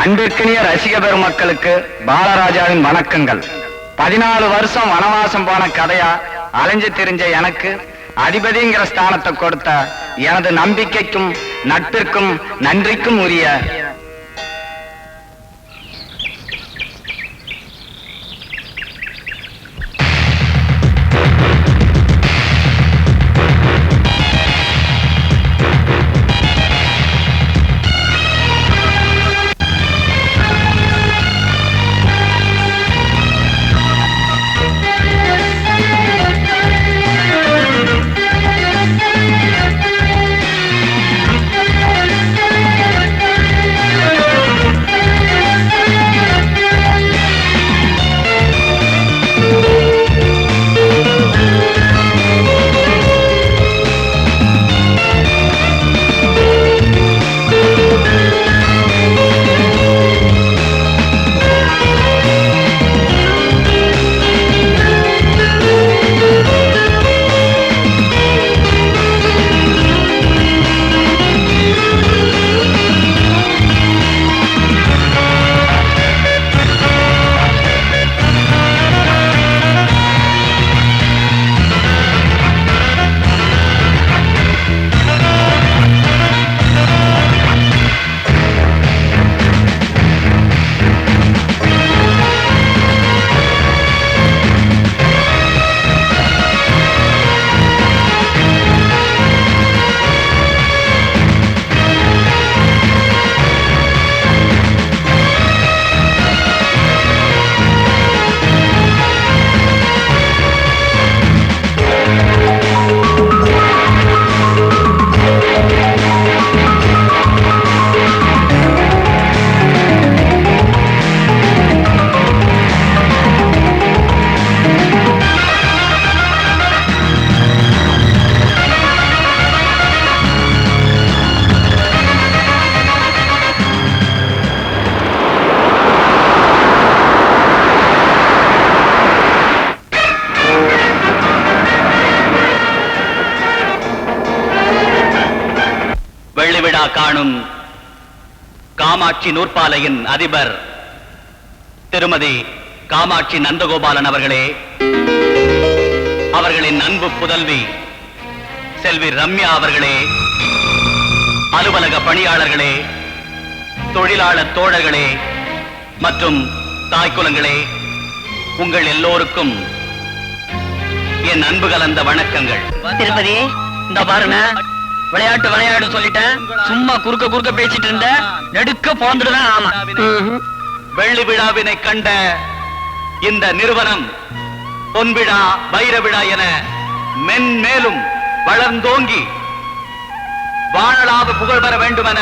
அன்பிற்கினிய ரசிக பெருமக்களுக்கு பாலராஜாவின் வணக்கங்கள். 14 வருஷம் வனவாசம் போன கதையா அலைஞ்சு திரிஞ்ச எனக்கு அதிபதிங்கிற ஸ்தானத்தை கொடுத்த எனது நம்பிக்கைக்கும் நட்பிற்கும் நன்றிக்கும் உரிய காணும் காமாட்சி நூற்பாலையின் அதிபர் திருமதி காமாட்சி நந்தகோபாலன் அவர்களே, அவர்களின் அன்பு புதல்வி செல்வி ரம்யா அவர்களே, அலுவலக பணியாளர்களே, தொழிலாளர் தோழர்களே மற்றும் தாய்க்குலங்களே, உங்கள் எல்லோருக்கும் என் அன்பு கலந்த வணக்கங்கள். திருப்பதி இந்த பாருங்க, விளையாட்டு சொல்லிட்டேன், சும்மா குறுக்க பேசிட்டு இருந்த நெடுக்க போந்துடுதான். ஆமா, வெள்ளி விழாவினை கண்ட இந்த நிறுவனம் பொன்விழா வைர விழா என மென்மேலும் வளர்ந்தோங்கி வாழலாக புகழ் பெற வேண்டும் என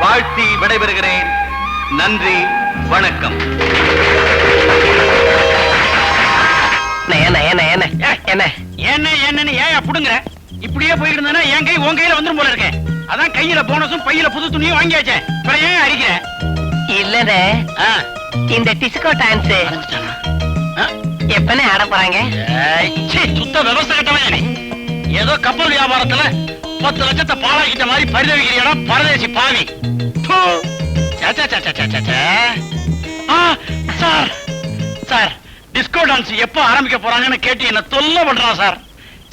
வாழ்த்தி விடைபெறுகிறேன். நன்றி, வணக்கம். என்ன ஏன் புடுங்குற? இப்படியே போயிட்டு இருந்தா என் கை உன் கையில வந்துரும் போல இருக்கேன். அதான் கையில போனஸும் பையில புது துணியும் வாங்கியாச்சேன். அப்புறம் ஏன் அடிக்கிற? இல்ல இந்த டிஸ்கோ டான்ஸ் எப்பனே ஆட போறாங்க? சுத்த விவசாய கட்டவன். ஏதோ கப்பல் வியாபாரத்துல 10 லட்சத்தை பாழாக்கிட்ட மாதிரி பரிதவிக்கிறியடா பரதேசி பாவி. சார், டிஸ்கோ டான்ஸ் எப்ப ஆரம்பிக்க போறாங்கன்னு கேட்டு என்ன தொல்லை பண்றான் சார்.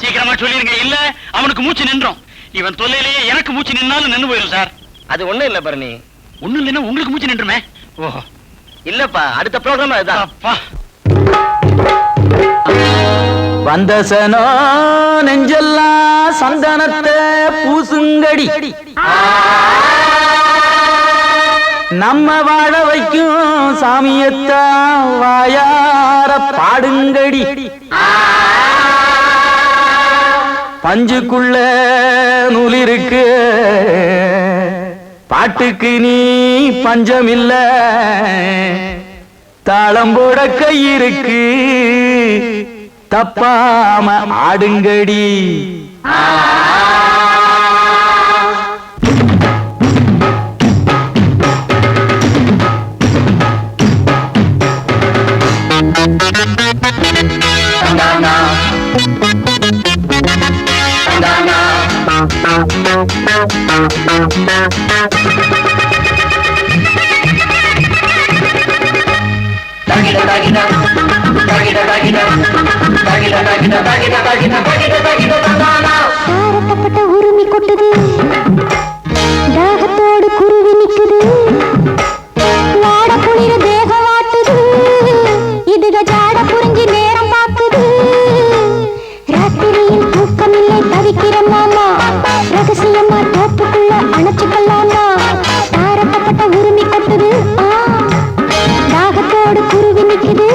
சீக்கிரமா சொல்லிருங்க, இல்ல அவனுக்கு மூச்சு நின்றோம். இவன் தொல்லையிலேயே எனக்கு மூச்சு நின்னாலும் நின்று போயிடும் சார். அது ஒண்ணும் இல்ல பரணி. ஒண்ணும் இல்லைன்னா உங்களுக்கு மூச்சு நின்றுமே. ஓஹோ, இல்லப்பா, அடுத்த ப்ரோக்ராம் அதுதான். அப்பா, வந்தசனோ நெஞ்செல்லாம் சந்தனத்தை பூசுங்கடி, நம்ம வாழ வைக்கும் சாமியத்தான் வாயார பாடுங்கடி, பஞ்சுக்குள்ள நூலிருக்கு பாட்டுக்கு நீ பஞ்சமில்ல, தாளம் போட கை இருக்கு தப்பாம ஆடுங்கடி. தாரத்தப்பட்ட உரிமை கொட்டுது, தாகத்தோடு குருவி நிக்குது, வாட குளிர தேகம் வாட்டுது, இதுக ஜாட புரிஞ்சு நேரம் பார்க்குது. ராத்திரியில் தூக்கமில்லை தவிக்கிற மாமா, ரகசியமா தோப்புக்குள்ள அணைச்சுக்கலாமா. தாரத்தப்பட்ட உரிமை கொட்டுது, தாகத்தோடு குருவி நிக்குது.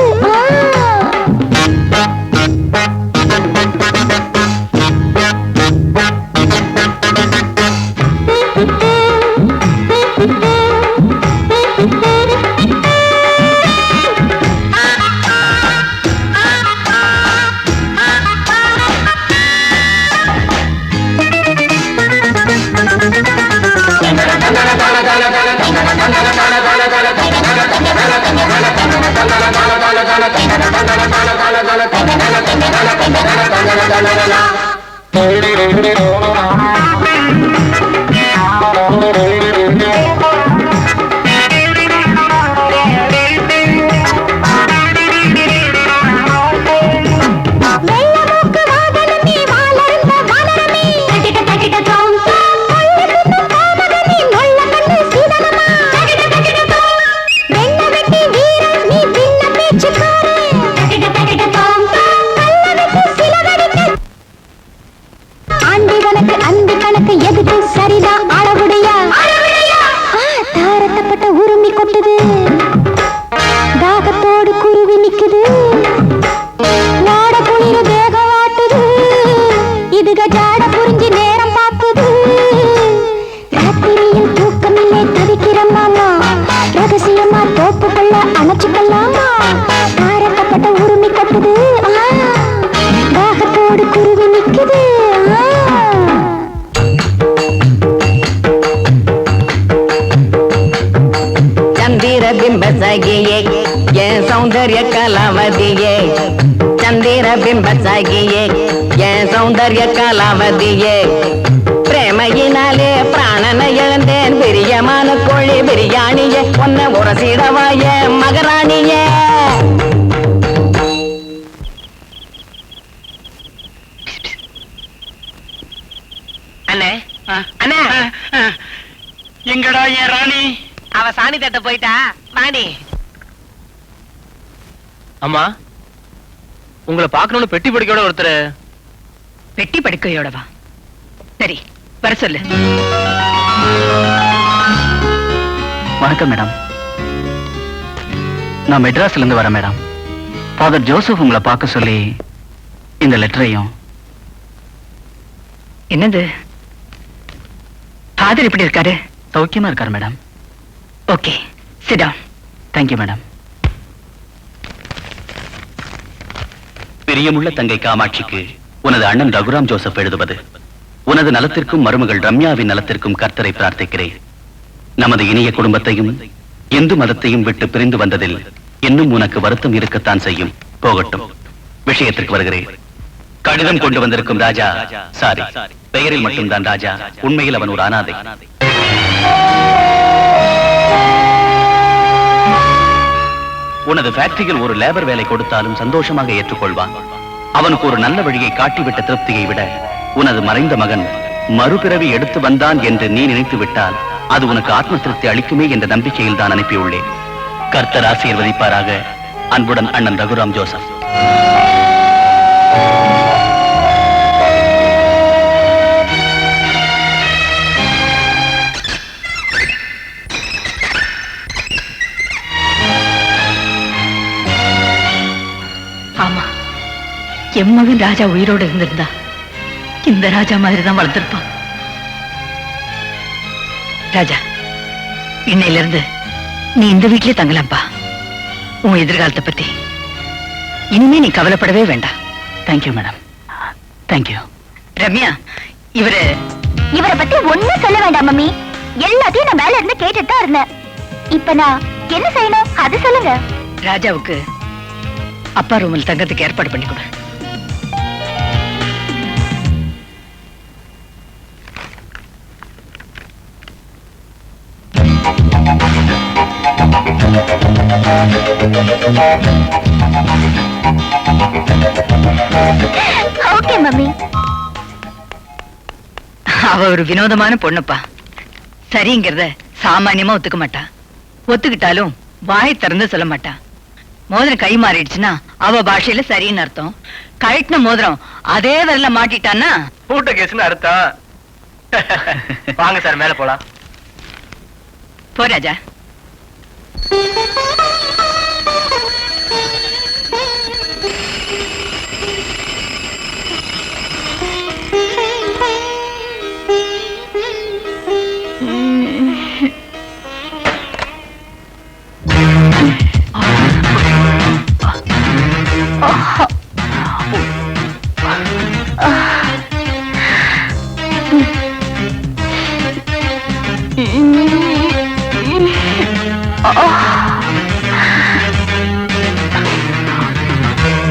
தாரத்தப்பட்ட உரிமை கொட்டுது, தாகத்தோடு குருவி நிக்குது, வாட குளிர தேகம் வாட்டுது, இதுக ஜாட புரிஞ்சு நேரம் பார்க்குது. ராத்திரியில் தூக்கமில்லை தவிக்கிற மாமா, ரகசியமா தோப்புக்குள்ள அணைச்சுக்கலாமா. தாரத்தப்பட்ட உரிமை கொட்டுது, தாகத்தோடு குருவி நிக்குது. சந்திர பிம்ப சகியே என் சௌந்தர்ய கலாவதியே, சந்திர பிம்ப சகியே என் சௌந்தர்ய கலாவதியே. பிரேமையினாலே பிராணனை இழந்தேன், பிரியமான கோழி பிரியாணியே, ஒன்ன உரசிடவாய மகராணியே. அண்ணே அண்ணே, எங்கடா என் ராணி? அவ சாணி தட்ட போயிட்டா ராணி. அம்மா, உங்களை பார்க்கணும்னு பெட்டி படிக்கையோட ஒருத்தர். பெட்டி படுக்கையோடவா? சரி, வர சொல்லு. வணக்கம் மேடம், நான் மெட்ராஸ்ல இருந்து வரேன் மேடம். ஃபாதர் ஜோசப் உங்களை பார்க்க சொல்லி இந்த லெட்டரையும். என்னது? ஃபாதர் எப்படி இருக்காரு? சௌக்கியமா இருக்காரு madam. Okay, sit down. Thank you madam. பிரியமுள்ள தங்கை காமாட்சிக்கு உனது அண்ணன் ரகுராம் ஜோசப் எழுதுவது. உனது நலத்திற்கும் மருமகள் ரம்யாவின் நலத்திற்கும் கர்த்தரை பிரார்த்திக்கிறேன். நமது இனிய குடும்பத்தையும் இந்து மதத்தையும் விட்டு பிரிந்து வந்ததில் இன்னும் உனக்கு வருத்தம் இருக்கத்தான் செய்யும். போகட்டும், விஷயத்திற்கு வருகிறேன். கடிதம் கொண்டு வந்திருக்கும் ராஜா சாரி, பெயரில் மட்டும்தான் ராஜா, உண்மையில் அவன் ஒரு அனாதை. உனது ஃபேக்டரியில் ஒரு லேபர் வேலை கொடுத்தாலும் சந்தோஷமாக ஏற்றுக்கொள்வான். அவனுக்கு ஒரு நல்ல வழியை காட்டிவிட்ட திருப்தியை விட உனது மறைந்த மகன் மறுபிறவி எடுத்து வந்தான் என்று நீ நினைத்து விட்டால் அது உனக்கு ஆத்ம திருப்தி அளிக்குமே என்ற நம்பிக்கையில் தான் அனுப்பியுள்ளேன். கர்த்தர் ஆசீர்வதிப்பாராக. அன்புடன் அண்ணன் ரகுராம் ஜோசப். ஆமா, என் மகன் ராஜா உயிரோடு இருந்திருந்தா இந்த ராஜா மாதிரி தான் வளர்த்திருப்பான். ராஜா, இன்னையில இருந்து நீ இந்த வீட்டிலே தங்கலாம்ப்பா. உன் எதிர்காலத்தை பத்தி இனிமே நீ கவலைப்படவே வேண்டாம். Thank you madam, thank you. ரம்யா, இவரை பத்தி ஒண்ணும் சொல்ல வேண்டாம் மம்மி. எல்லாத்தையும் நான் மேல இருந்து கேட்டுட்டு தான் இருந்தேன். இப்ப நான் என்ன செய்யணும் அது சொல்லுங்க. ராஜாவுக்கு அப்பா ரூமில் தங்கறதுக்கு ஏற்பாடு பண்ணி கொடு. Okay mummy. அவ ஒரு வினோதமான பொண்ணுப்பா. சரிங்கிறத சாமானியமா ஒத்துக்க மாட்டா. ஒத்துக்கிட்டாலும் வாயை திறந்து சொல்ல மாட்டா. மோதிரம் கை மாறிடுச்சுன்னா அவ பாஷையில சரின்னு அர்த்தம். கழட்டின மோதிரம் அதே வரல மாட்டிட்டான்னா பூட்ட கேஸ்னு அர்த்தம். வாங்க சார் மேல போலாம். போ ராஜா.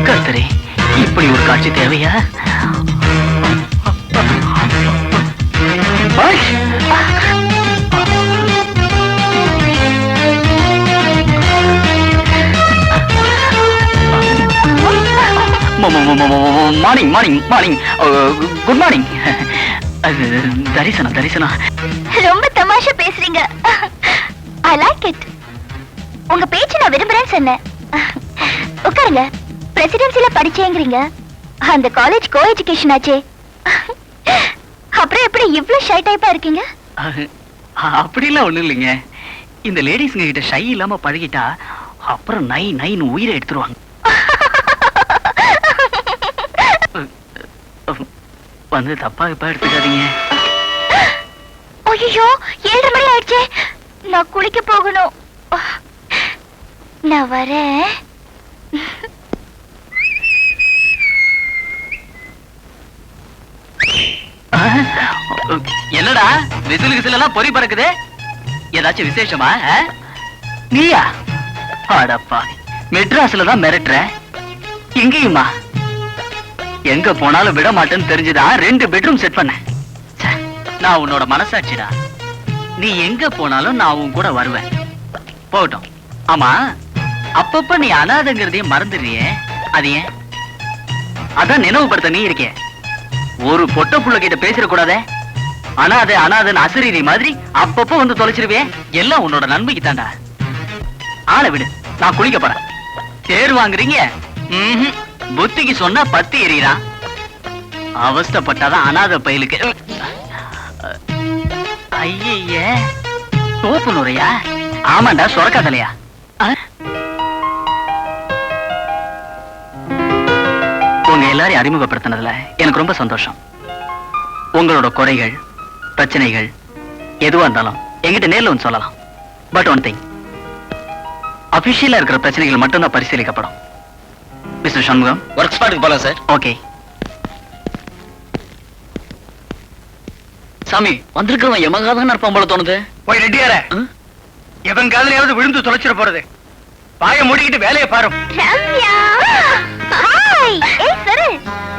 கர்த்தரே, இப்படி ஒரு காட்சி தேவையா? Morning morning morning good morning. தரிசனம் தரிசனம். ரொம்ப தமாஷா பேசுறீங்க. I like it. உங்க பேச்சு நான் விரும்புறேன்னு சொன்னேன். உட்காருங்க. பிரசிடென்சில படிச்சேங்கிறீங்க. அந்த காலேஜ் கோ எஜுகேஷன் ஆச்சே. அப்புறம் எப்படி இவ்ளோ ஷை டைப்பா இருக்கீங்க? அப்படிலாம் ஒண்ணும் இல்லைங்க. இந்த லேடிஸ்ங்க கிட்ட ஷை இல்லாம பழகிட்டா அப்புறம் நை நைன்னு உயிரை எடுத்துருவாங்க. வந்து தப்பா இப்ப எடுத்துக்காதீங்க. ஐயோ 7:30 மணி ஆயிடுச்சே. நான் குளிக்க போகணும். நான் வரேன். என்னடா விசில் விசில் எல்லாம் பொறி பறக்குது? ஏதாச்சும் விசேஷமா? நீயா? அடப்பா, மெட்ராஸ்ல தான் மிரட்டுற, இங்கேயுமா? எங்க போனாலும் விட மாட்டேன்னு தெரிஞ்சுதான் 2 பெட்ரூம் செட் பண்ணேன். நான் உன்னோட மனசாட்சிடா. நீ எங்க போனாலும் நான் உன் கூட வருவேன். போகட்டும். ஆமா, அப்பப்ப நீ அனாதைங்கிறதையே மறந்துடுறியே, அது ஏன்? அதான் நினைவுபடுத்த நீ இருக்கே. ஒரு பொட்ட புள்ள கிட்ட பேசிடக்கூடாதே. அனாதை அனாதன் அசரீரி மாதிரி அப்பப்ப வந்து தொலைச்சிருவே. எல்லாம் உன்னோட நன்மைக்கு தாண்டா. ஆளை விடு, நான் குளிக்க போறேன். தேர் வாங்குறீங்க? புத்திக்கு சொன்னா பத்தி எறிகிறான். அவஸ்தப்பட்டாதான் அனாதை பயலுக்கு. ஐய, சோப்பு நுரையா? ஆமாண்டா, சொரக்கா தலையா? உங்க எல்லாரையும் அறிமுகப்படுத்தினதுல எனக்கு ரொம்ப சந்தோஷம். உங்களோட குறைகள், பிரச்சனைகள் எதுவா இருந்தாலும் என்கிட்ட நேர்ல வந்து சொல்லலாம். பட் ஒன் திங், அபிஷியலா இருக்கிற பிரச்சனைகள் மட்டும்தான் பரிசீலிக்கப்படும். மிஸ்டர் சண்முகம், ஒர்க் ஸ்பாட்டுக்கு போலாம் சார். ஓகே. சாமி, வந்திருக்கிறவன் எமகாதான் இருப்பான் போல தோணுது. போய் ரெட்டியார எவன் காதலையாவது விழுந்து தொலைச்சிட போறது. வாயை மூடிக்கிட்டு வேலையை பாரு. ரம்யா, ஹாய். ஏய் சரு,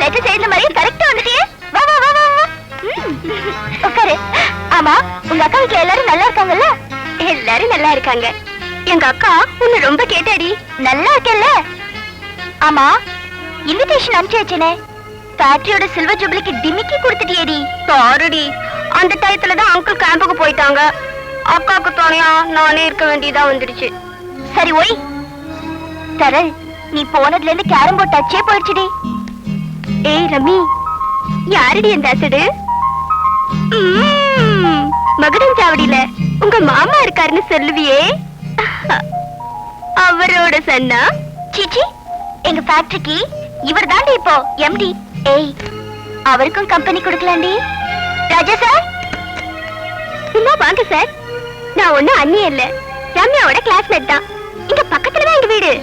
லெட்டர் செய்த மாதிரி கரெக்ட்டா வந்துட்டியே. வா வா வா வா. உட்காரு. ஆமா, உங்க அக்கா வீட்ல எல்லாரும் நல்லா இருக்காங்கல்ல? எல்லாரும் நல்லா இருக்காங்க. எங்க அக்கா உன்னை ரொம்ப கேட்டாடி. நல்லா இருக்கல்ல? ஆமா, இன்விடேஷன் அனுப்பிச்சேனே, ஃபேக்டரியோட சில்வர் ஜூபிலிக்கு டிமிக்கி கொடுத்துட்டியேடி. சாரிடி, அந்த டயத்துல தான் அங்கிள் கேம்புக்கு போயிட்டாங்க. அக்காவுக்கு துணையா நானே இருக்க வேண்டியதா வந்துடுச்சு. சரி ஒய் தரல், நீ போனதுல இருந்து கேரம் போர்ட் டச்சே போயிடுச்சுடி. ஏய் ரமி, யாரடி அந்த அசடு? மகுடம் சாவடியில உங்க மாமா இருக்காருன்னு சொல்லுவியே, அவரோட சன்னா? சீச்சி, எங்க ஃபேக்டரிக்கு இவர் தாண்டி இப்போ எம்டி. ஏய், அவருக்கும் கம்பெனி கொடுக்கலாண்டி. ராஜா சார், சும்மா வாங்க சார். நான் ஒண்ணு அண்ணி இல்ல, ரம்யாவோட கிளாஸ்மேட் தான். இங்க பக்கத்துல தான் எங்க வீடு.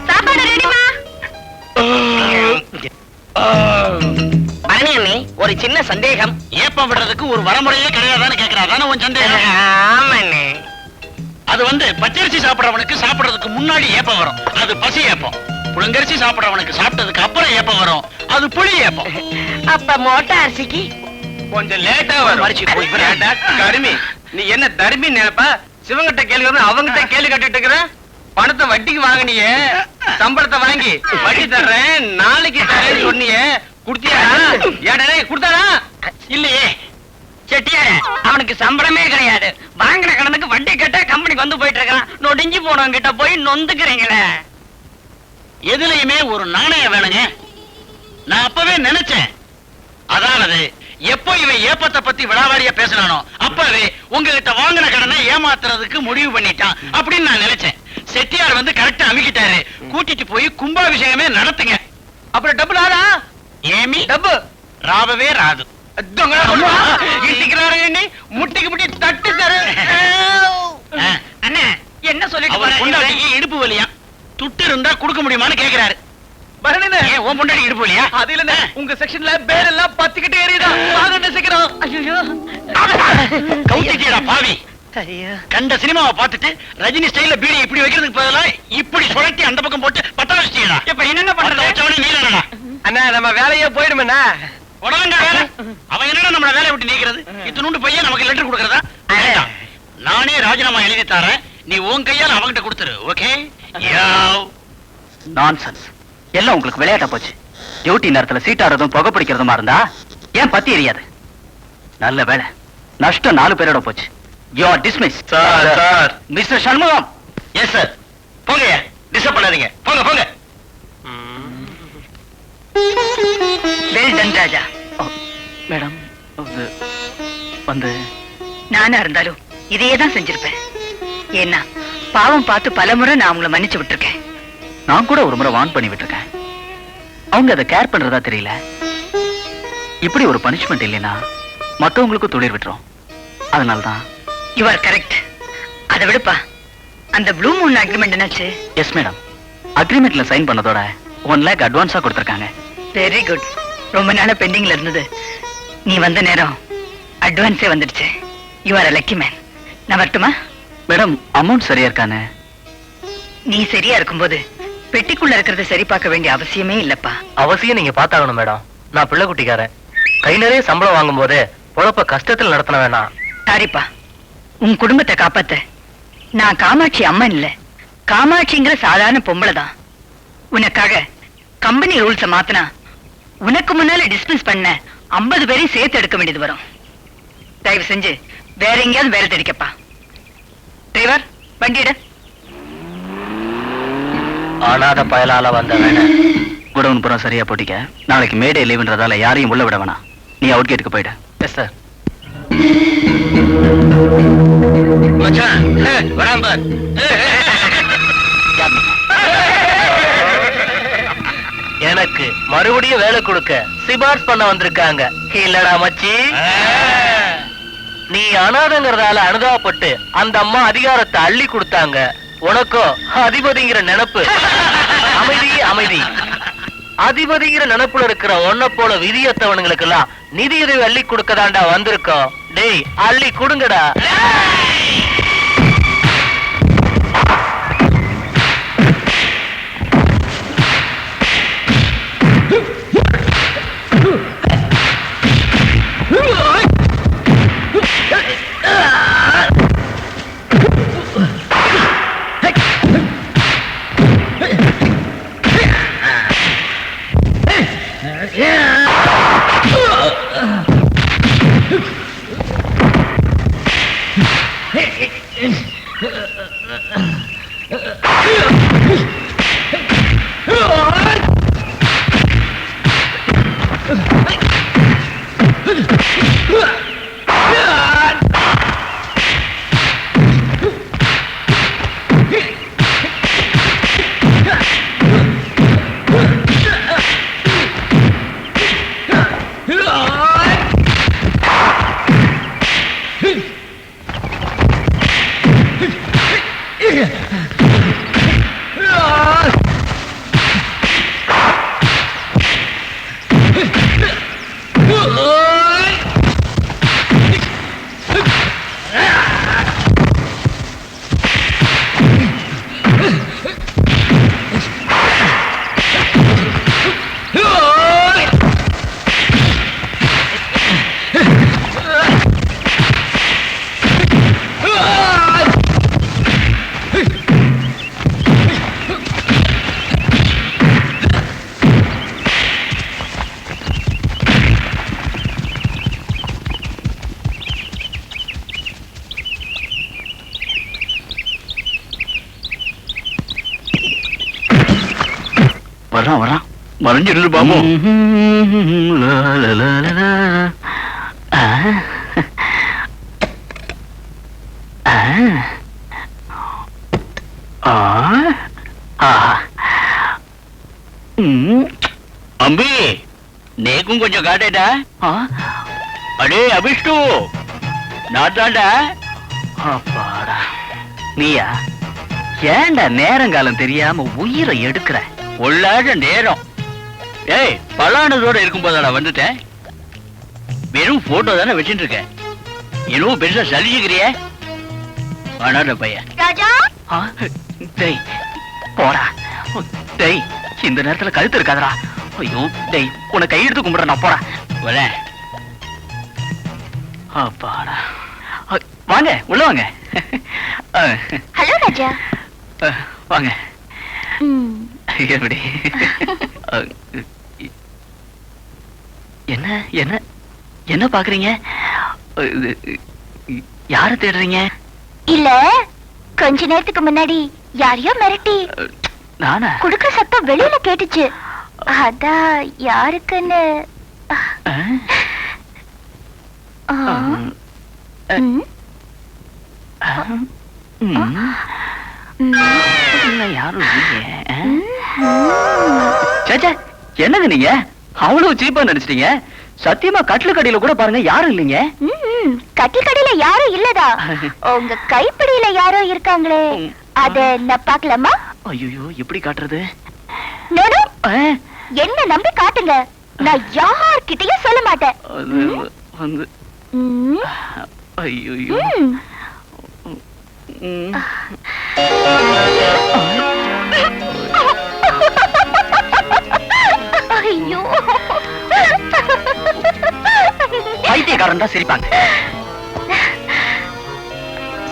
சாப்பாடு ரெடிமா? பழனி, ஒரு சின்ன சந்தேகம். ஏப்பம் விடுறதுக்கு ஒரு வரமுறையே கிடையாதான்னு கேக்குறாதானே உன் சந்தேகம்? ஆமாண்ணே. அது பச்சரிசி சாப்பிடுறவனுக்கு சாப்பிடுறதுக்கு முன்னாடி ஏப்பம் வரும். அது பசி ஏப்பம். புழுங்கரிசி சாப்பிடறவனுக்கு சாப்பிட்டதுக்கு அப்புறம் ஏப்பம் வரும், அது புளி ஏப்பம். அப்ப மோட்டை அரிசிக்கு கொஞ்சம் லேட்டா வரும். கருமி, நீ என்ன தர்மி நினைப்பா? சிவங்கிட்ட கேள்வி வந்து அவங்கிட்ட கேள்வி கட்டிட்டு இருக்கிற. பணத்தை வட்டிக்கு வாங்கினியே, சம்பளத்தை வாங்கி வட்டி தர்றேன் நாளைக்கு தரேன்னு சொன்னியே, குடுத்தியா? ஏடா குடுத்தானா? இல்லையே செட்டியார, அவனுக்கு சம்பளமே கிடையாது. வாங்கின கடனுக்கு வட்டி கட்ட கம்பெனிக்கு வந்து போயிட்டு இருக்கான். நொடிஞ்சு போனவங்க கிட்ட போய் நொந்துக்கிறீங்களே. எதுலயுமே ஒரு நாணயம் வேணுங்க. நான் அப்பவே நினைச்சேன். அதாவது எப்போ இவன் ஏப்பத்தை பத்தி விடாவாடியா பேசினானோ அப்பவே உங்ககிட்ட வாங்கின கடனை ஏமாத்துறதுக்கு முடிவு பண்ணிட்டான் அப்படின்னு நான் நினைச்சேன். செட்டியார் வந்து கரெக்டா அமிக்கிட்டாரு. கூட்டிட்டு போய் கும்பாபிஷேகமே நடத்துங்க. அப்புறம் டபுள் ஆடா? ஏமி டப்பு ராவவே ராது. முட்டிக்கு முட்டி தட்டு தரு. அண்ணா என்ன சொல்லிட்டு இடுப்பு வலியா? துட்டு இருந்தா கொடுக்க முடியுமான்னு கேக்குறாரு. ஏன் உன் பொண்டாட்டி இடுப்பு வலியா? அது இல்ல, உங்க செக்ஷன்ல பேர் எல்லாம் பத்திக்கிட்டே எறியுதா. வாங்க சீக்கிரம். ஐயோ, கவுத்திட்டியடா பாவி. கண்ட சினிமாவை பார்த்துட்டு ரஜினி ஸ்டைல்ல பீடி இப்படி வைக்கிறதுக்கு பதிலா இப்படி சுழட்டி அந்த பக்கம் போட்டு பத்த வச்சிட்டீடா. இப்ப என்னென்ன பண்றது? நீ என்னடா அண்ணா, நம்ம வேலையே போயிடுமேண்ணா. உடலங்க வேலை. அவன் என்னடா நம்மள வேலையை விட்டு நீக்கிறது? இத்தனூண்டு பையன் நமக்கு லெட்டர் கொடுக்கறதா? நானே ராஜினாமா எழுதி தரேன். நீ உன் கையால அவங்கிட்ட கொடுத்துரு. ஓகே? நான்சென்ஸ். எல்லாம் உங்களுக்கு விளையாட்ட போச்சு. டியூட்டி நேரத்துல சீட்டாடுறதும் புகை பிடிக்கிறதுமா இருந்தா ஏன் பத்தி எரியாது? நல்ல வேலை, நஷ்டம் 4 பேரோட போச்சு. You are dismiss. Sir. Mister Shanmugam. Yes sir. போங்க, டிஸ்டர்ப் பண்ணாதீங்க. போங்க போங்க. வெல் டன் ராஜா. மேடம், வந்து நானா இருந்தாலும் இதையே தான் செஞ்சிருப்பேன். ஏன்னா பாவம் பார்த்து பலமுறை நான் உங்களை மன்னிச்சு விட்டுருக்கேன். நான் கூட ஒரு முறை வார்ன் பண்ணி விட்டுருக்கேன். அவங்க அதை கேர் பண்றதா தெரியல. இப்படி ஒரு பனிஷ்மெண்ட் இல்லைன்னா மற்றவங்களுக்கும் தொழில் விட்டுரும். அதனால்தான். You are correct. அதை விடுப்பா, அந்த ப்ளூ மூன் அக்ரிமெண்ட் என்னாச்சு? எஸ் மேடம், அக்ரிமெண்ட்ல சைன் பண்ணதோட 1 lakh அட்வான்ஸா கொடுத்திருக்காங்க. Very good. ரொம்ப நாளா பெண்டிங்ல இருந்தது. நீ வந்த நேரம் அட்வான்ஸே வந்துடுச்சு. You are a lucky man. நான் வரட்டுமா? மேடம், அமௌண்ட் சரியா இருக்கானே? நீ சரியா இருக்கும்போது பெட்டிக்குள்ள இருக்கிறத சரி பார்க்க வேண்டிய அவசியமே இல்லப்பா. அவசியம் நீங்க பாத்தாகணும் மேடம். நான் பிள்ளை குட்டிக்காரன். கை நிறைய சம்பளம் வாங்கும் போது பொழப்ப கஷ்டத்தில் நடத்தின வேணாம். சாரிப்பா, உன் குடும்பத்தை காப்பாத்த நான் காமாட்சி அம்மன் இல்ல, காமாட்சிங்கிற சாதாரண பொம்பளை தான். உனக்காக கம்பெனி ரூல்ஸ மாத்தினா உனக்கு முன்னால டிஸ்மிஸ் பண்ண 50 பேரையும் சேர்த்து எடுக்க வேண்டியது வரும். தயவு செஞ்சு வேற எங்கேயாவது வேலை தெரிக்கப்பா. டிரைவர், வண்டியிட. ஆனாத பயலால வந்த வேண குடவுன் புறம் சரியா போட்டிக்க. நாளைக்கு மேடே லீவுன்றதால யாரையும் உள்ள விட வேணாம். நீ அவுட் கேட்டுக்கு போயிடு. Yes sir. வராம பார். எனக்கு மறுபடியும் வேலை கொடுக்க சிபார்ஸ் பண்ண வந்திருக்காங்க. இல்லடா மச்சி, நீ அனாதங்கிறதால அனுதாபப்பட்டு அந்த அம்மா அதிகாரத்தை அள்ளி கொடுத்தாங்க. உனக்கோ அதிபதிங்கிற நினைப்பு. அமைதி அமைதி. அதிபதிங்கிற நினைப்புல இருக்கிற ஒன்ன போல விதியத்தவனுங்களுக்கு எல்லாம் நிதியுதவி அள்ளி கொடுக்கதாண்டா வந்திருக்கோம். டேய், அள்ளி கொடுங்கடா. வர்றான் வர்றான் மறைஞ்சிருந்து பாப்போம். அம்பி நேக்கும் கொஞ்சம் காட்டேடா. அடே அபிஷ்டு நான் தாண்டா. அப்பாடா நீயா? ஏண்டா நேரங்காலம் தெரியாம உயிரை எடுக்கிற? உள்ளாட நேரம். ஏய் பல்லானதோட இருக்கும் போதாடா வந்துட்டேன். வெறும் போட்டோ தானே வச்சுட்டு இருக்கேன். இன்னும் பெருசா சலிச்சுக்கிறிய? ஆனாட பையன். ராஜா டேய் போடா. டேய் இந்த நேரத்துல கழுத்து இருக்காதடா. ஐயோ டேய் உன்னை கையெடுத்து கும்பிடுற நான் போறேன். வரேன். அப்பாடா வாங்க உள்ள வாங்க. ஹலோ ராஜா. வாங்க. எப்படி? என்ன என்ன என்ன பாக்குறீங்க? யார தேடுறீங்க? இல்ல கொஞ்ச நேரத்துக்கு முன்னாடி யாரையோ மிரட்டி நானா? குடுக்க சத்தம் வெளியில கேட்டுச்சு. அதான் யாருக்குன்னு. யாரும் என்னங்க நீங்க அவ்வளவு சீப்பா நினைச்சிட்டீங்க? சத்தியமா கட்டில் கடையில கூட பாருங்க யாரும் இல்லைங்க. கட்டில் கடையில யாரும் இல்லதா? உங்க கைப்பிடியில யாரோ இருக்காங்களே, அத நான் பாக்கலாமா? ஐயோ எப்படி காட்டுறது? என்ன நம்பி காட்டுங்க, நான் யார்கிட்டயும் சொல்ல மாட்டேன். ஐயோ ஐயோ பைத்தியக்காரன் தான் சிரிப்பாங்க.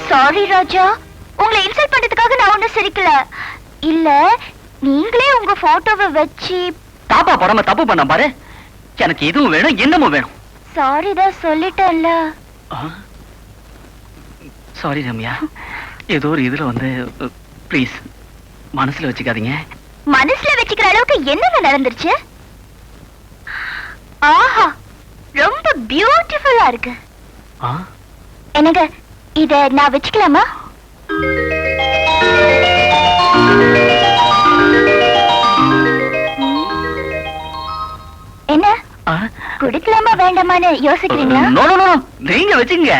சாரி ராஜா, உங்களை இன்சல்ட் பண்றதுக்காக நான் ஒண்ணும் சிரிக்கல. இல்ல நீங்களே உங்க போட்டோவை வச்சு தாப்பா படாம தப்பு பண்ண பாரு. எனக்கு இதுவும் வேணும் என்னமும் வேணும். சாரி தான் சொல்லிட்டேன்ல. சாரி ரம்யா, ஏதோ ஒரு இதுல வந்து ப்ளீஸ் மனசுல வச்சுக்காதீங்க. மனசுல வச்சுக்கிற அளவுக்கு என்னங்க நடந்துருச்சு? ஆஹா ரொம்ப பியூட்டிஃபுல்லா இருக்கு. என்னங்க இத நான் வச்சுக்கலாமா? என்ன குடிக்கலாமா வேண்டாமான்னு யோசிக்கிறீங்களா? நீங்க வச்சுங்க,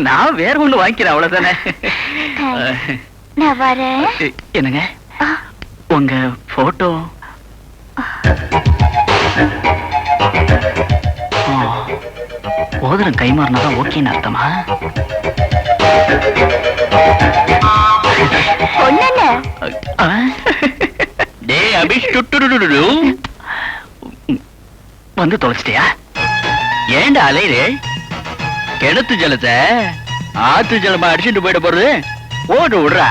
நான் வேற ஒண்ணு வாங்கிக்கிறேன் அவ்வளவுதானே. நான் வரேன். என்னங்க உங்க போட்டோ? போதனம் கைமாறினாதான் ஓகேன்னு அர்த்தமா? வந்து தொலைச்சிட்டியா? ஏண்டா அலையிரு? கிணத்து ஜலத்தை ஆத்து ஜலமா அடிச்சுட்டு போயிட போறது. ஓடு விடுறா.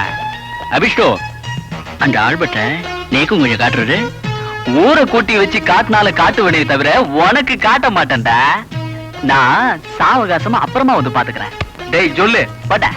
அபிஷ்டோ அந்த ஆல்பர்ட்ட நீக்கும் கொஞ்சம் காட்டுறது. ஊரை கூட்டி வச்சு காட்டினால காட்டுவனே தவிர உனக்கு காட்ட மாட்டேன்டா. நான் சாவகாசமா அப்புறமா வந்து பாத்துக்கிறேன். டேய் சொல்லு பட்ட.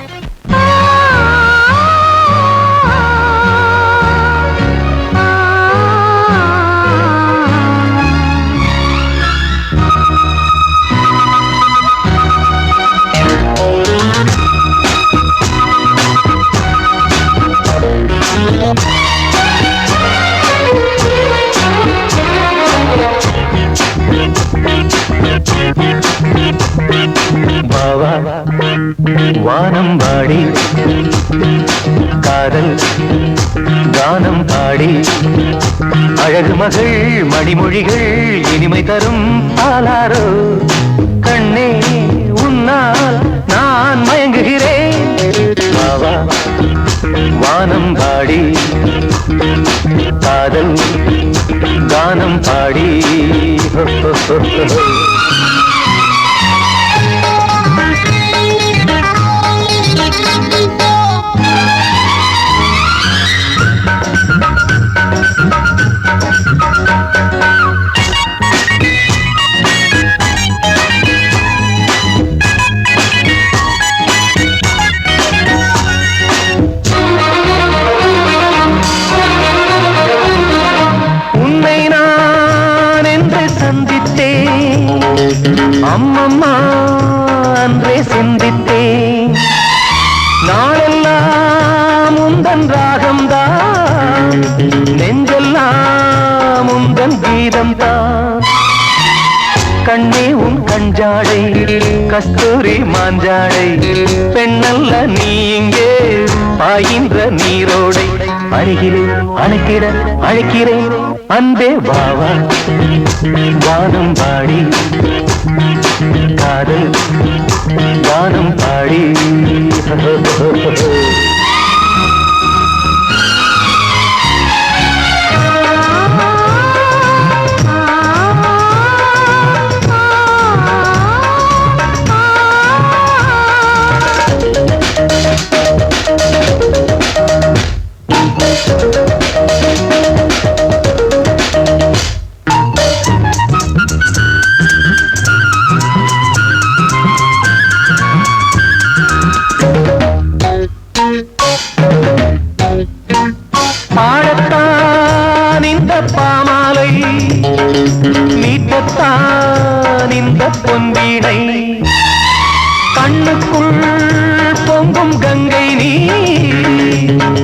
வானம் பாடி காதல் கானம் பாடி அழகு மகள் மணிமொழிகள் இனிமை தரும் பாலாரோ கண்ணே உன்னால் நான் மயங்குகிறேன். பாவா வானம் பாடி காதல் கானம் பாடி. உன்னை தோளெல்லாம் உந்தன் ராகம்தான், நெஞ்செல்லாம் உந்தன் கீதம்தான். கண்ணே உன் கஞ்சாடை, கஸ்தூரி மாஞ்சாடை, பெண்ணல்ல நீ இங்கே பாயின்ற நீரோடை. அருகிலே அணைக்கிட அழைக்கிறேன் அன்பே பாவா, வானம் பாடி காதல் வானம் பாடி. பாடத்தான் இந்த பாமாலை, மீட்டத்தான் இந்த பொன்வீணை, கண்ணுக்குள் பொங்கும் கங்கை நீ,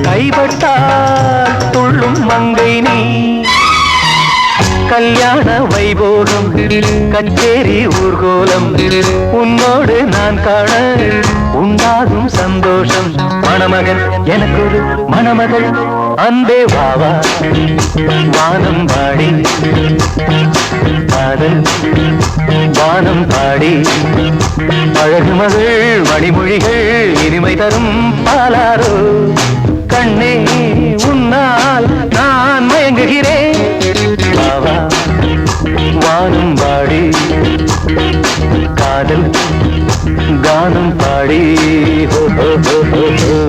கைப்பட்டால் துள்ளும் மங்கை நீ. கல்யாண வைபோகம் கச்சேரி ஊர்கோலம், உன்னோடு நான் காண உண்டாகும் சந்தோஷம். மணமகன் எனக்கொரு மணமகள், அன்பே வாவா வானம் பாடி காதல் வானம் பாடி. அழகு மகள் மணிமொழிகள் இனிமை தரும் பாலாரோ, கண்ணே உன்னால் நான் மயங்குகிறேன். வாவா வானம் பாடி காதல் கானம் பாடி. ஹோ ஹோ ஹோ ஹோ ஹோ.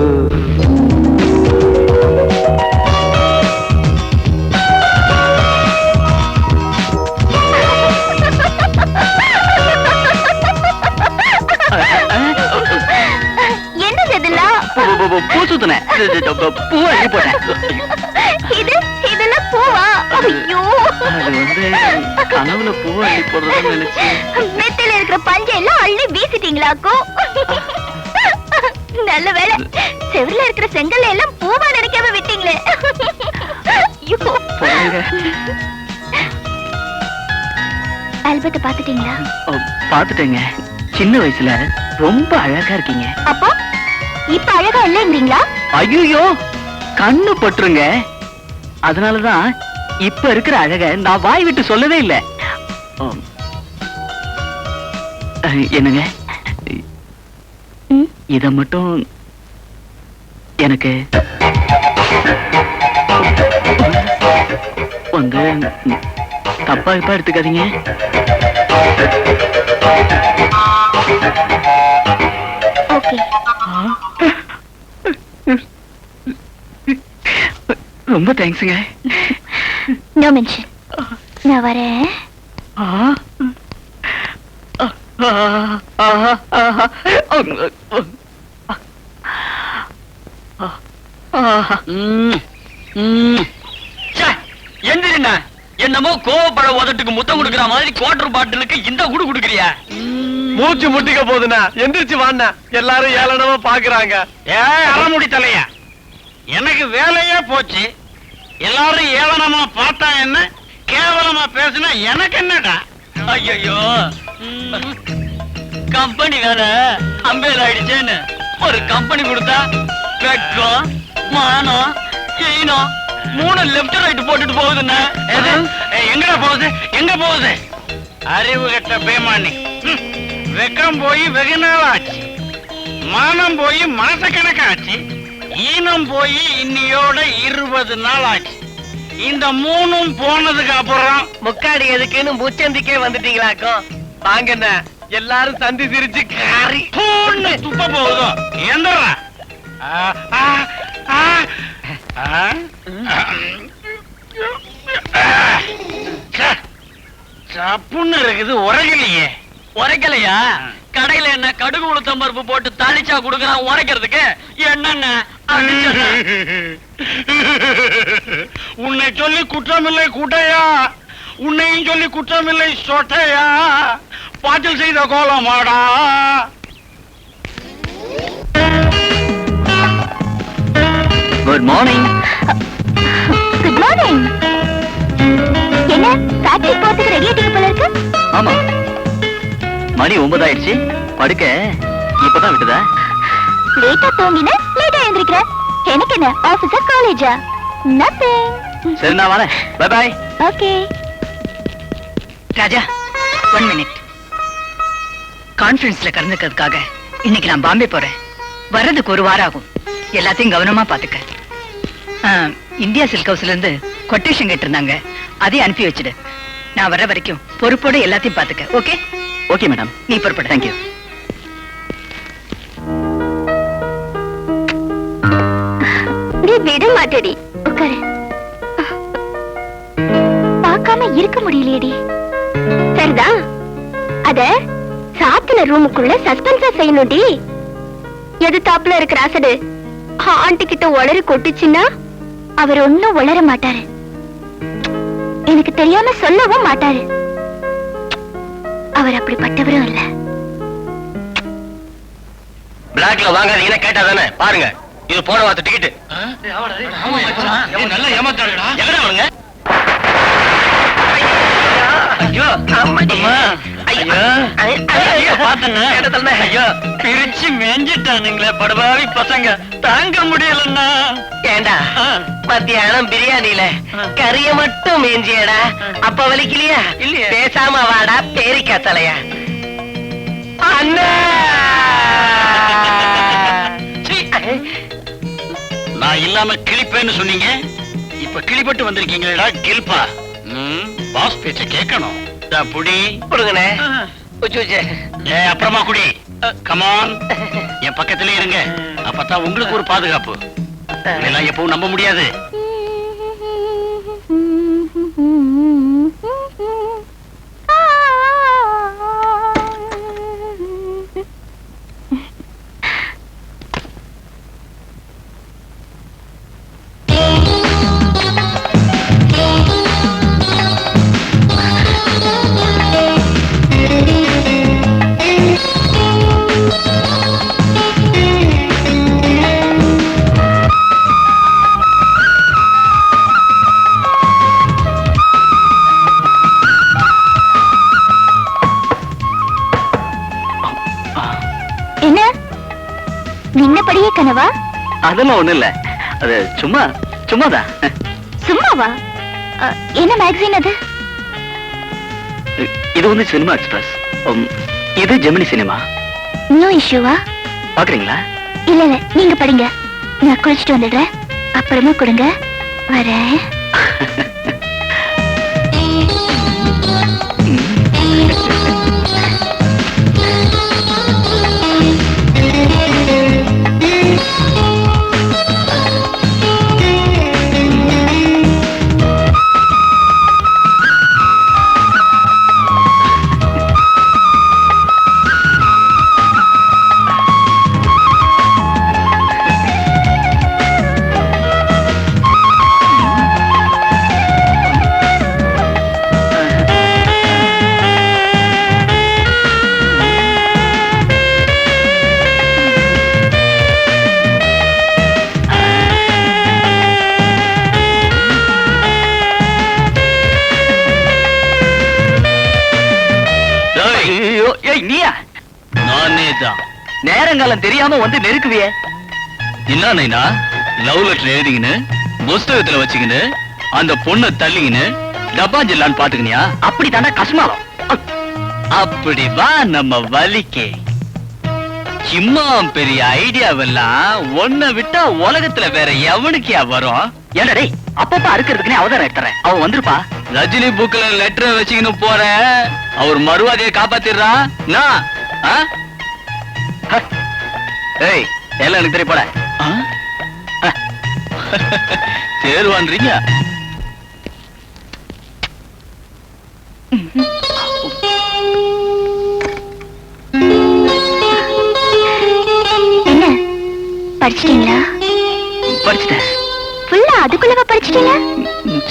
என்ன இதெல்லாம்? பூ சுத்தின பூ அள்ளி போட்டேன். இதெல்லாம் பூவா? ஐயோ, அது கனவுல பூ அள்ளி போடுறதுன்னு நினைச்சு மெத்தையில இருக்கிற பஞ்சை எல்லாம் அள்ளி வீசிட்டீங்களாக்கோ? நல்ல வேளை, செவில இருக்கிற செங்கல்ல எல்லாம் பூவா நினைக்காம விட்டீங்களே. ஐயோ. ஆல்பத்தை பாத்துட்டீங்களா? பாத்துட்டேங்க. சின்ன வயசுல ரொம்ப அழகா இருக்கீங்க. அப்போ இப்ப அழகா இல்லைங்கிறீங்களா? ஐயோ, கண்ணு பட்டுருங்க. அதனாலதான் இப்ப இருக்கிற அழக நான் வாய் விட்டு சொல்லவே இல்லை. என்னங்க, இத மட்டும் எனக்கு தப்பா இப்ப எடுத்துக்காதீங்க. ஓகே. ரொம்ப தேங்க்ஸுங்க. No mention. நான் வரேன். எந்திரிண்ணா, என்னமோ கோவப்பட உதட்டுக்கு முத்தம் கொடுக்கிற மாதிரி குவார்டர் பாட்டிலுக்கு இந்த குடு குடுக்கிறியா? மூச்சு முட்டிக்க போதுனா எந்திரிச்சு வாண்ணா, எல்லாரும் ஏளனமா பாக்குறாங்க. அறமுடி தலையா, எனக்கு வேலையே போச்சு. எல்லாரும் ஏளனமா பார்த்தா என்ன, கேவலமா பேசினா எனக்கு என்னடா? ஐயோ, கம்பெனி வேலை அம்பேல் ஆயிடுச்சேன்னு ஒரு கம்பெனி கொடுத்தா வெக்கம் மானம் ஈனம் மூணு லெப்ட் ரைட் போட்டுட்டு போகுதுன்னா எங்கடா போகுது? எங்க போகுது? அறிவு கட்ட பேமானி. வெக்கம் போய் வெகு நாள் ஆச்சு, மானம் போய் மாச கணக்காச்சு, ஈனம் போய் இன்னியோட 20 நாள் ஆச்சு. இந்த மூணும் போனதுக்கு அப்புறம் முக்காடி எதுக்குன்னு முச்சந்திக்கே வந்துட்டீங்களாக்கும். வாங்கண்ணா, எல்லாரும் சந்தி சிரிச்சு காரி துப்ப போகுதோ? எந்தரா சப்புன்னு இருக்குது. உரைக்கலையே. உரைக்கலையா? கடையில என்ன கடுகு உளுத்தம் பருப்பு போட்டு தாளிச்சா குடுக்கறான் உரைக்கிறதுக்கு? என்னென்ன உன்னை சொல்லி குற்றமில்லை கூட்டையா, உன்னையும் சொல்லி குற்றமில்லை சொட்டையா, பாட்டில் செய்த கோலமாடா. Good morning. Good morning. என்ன ஃபேக்டரி போறதுக்கு ரெடி ஆயிட்டீங்க போல இருக்கு. ஆமா, மணி 9 ஆயிடுச்சு. படுக்க இப்பதான் விட்டுதா? லேட்டா தூங்கின லேட்டா எழுந்திருக்கிற. எனக்கு என்ன ஆபீஸா காலேஜா? நத்திங். சரி, நான் வரேன். Bye bye. Okay. Raja, 1 minute. கான்ஃபரன்ஸ்ல கலந்துக்கிறதுக்காக இன்னைக்கு நான் பாம்பே போறேன். வர்றதுக்கு 1 வாரம் ஆகும். எல்லாத்தையும் கவனமா பாத்துக்க. இந்தியா சில்க் ஹவுஸ்ல இருந்து கொட்டேஷன் கேட்டிருந்தாங்க, அதையும் அனுப்பி வச்சிடு. நான் வர்ற வரைக்கும் பொறுப்போட எல்லாத்தையும் பாத்துக்க. ஓகே? Okay madam. நீ பொறுப்பட. தேங்க்யூ. நீ விட மாட்டேடி. உட்காரு. பார்க்காம இருக்க முடியலையேடி. சரிதான், அத சாத்தின ரூமுக்குள்ள சஸ்பென்ஸா செய்யணும்டி. எது தாப்புல இருக்கிற அசடு ஆண்டி கிட்ட உளறி கொட்டுச்சுன்னா அவர் ஒன்னும் உளர மாட்டாரு. எனக்கு தெரியாம சொல்லவும் மாட்டாரு. அவர் அப்படிப்பட்டவரும் இல்ல. பிளாக்ல வாங்காதீங்கன்னா கேட்டா தானே பாருங்க. இது போன வாரத்து டிக்கெட். நல்லா ஏமாத்தாடுடா. எங்கடா அவனுங்க? ஐயோ, அம்மா. ஐயோ, ஐயோ, பாத்தன. ஐயோ, பிரிச்சு மேஞ்சிட்டானுங்களே படுபாவி பசங்க. தாங்க முடியலன்னா. ஏண்டா மத்தியானம் பிரியாணில கறிய மட்டும் மேஞ்சியடா. அப்ப வலிக்கலையா? இல்லையே. பேசாம வாடா பேரிக்கா தலையா. அண்ணா, நான் இல்லாம கிளிப்பேன்னு சொன்னீங்க, இப்ப கிளிப்பட்டு வந்திருக்கீங்களா? கில்பா. பாஸ் பேச்ச கேட்கணும். புடி கொடுங்கண்ணே. அப்புறமா குடி. கமான், என் பக்கத்திலே இருங்க. அப்பதான் உங்களுக்கு ஒரு பாதுகாப்பு. இதெல்லாம் எப்பவும் நம்ப முடியாது. என்ன நின்னபடியே கனவா? அதெல்லாம் ஒண்ணு இல்ல, அது சும்மாதான். சும்மாவா? என்ன மேகசின் அது? இது வந்து சினிமா எக்ஸ்பிரஸ். இது ஜெமினி சினிமா. நியூ இஷ்யூவா? பாக்குறீங்களா? இல்ல இல்ல, நீங்க படிங்க. நான் குளிச்சுட்டு வந்துடுறேன். அப்புறமா கொடுங்க. வரேன். நேரங்காலம் தெரியாம வந்து நெருக்குவியே. என்ன நைனா, லவ் லெட்டர் எழுதிங்கன்னு புஸ்தகத்துல வச்சுக்கின்னு அந்த பொண்ணை தள்ளிங்கன்னு டப்பா ஜில்லான்னு பாத்துக்கினியா? அப்படி தாண்டா கஷ்மாலம். அப்படி வா நம்ம வலிக்கே. சும்மா பெரிய ஐடியாவெல்லாம் ஒன்ன விட்டா உலகத்துல வேற எவனுக்கா வரும்? ஏன்டா டேய், அப்பப்ப அறுக்கிறதுக்குனே அவதாரம் எடுத்துறேன். அவ வந்துருப்பா. ரஜினி புக்ல லெட்டர் வச்சுக்கின்னு போற அவர் மறுவாதையை காப்பாத்திடுறா. ஏய், எல்லாம் எனக்கு தெரிய போட. சேருவான்றீங்க. என்ன படிச்சிட்டீங்களா? படிச்சுட்டேன். ஃபுல்லா அதுக்குள்ளவா படிச்சிட்டீங்க?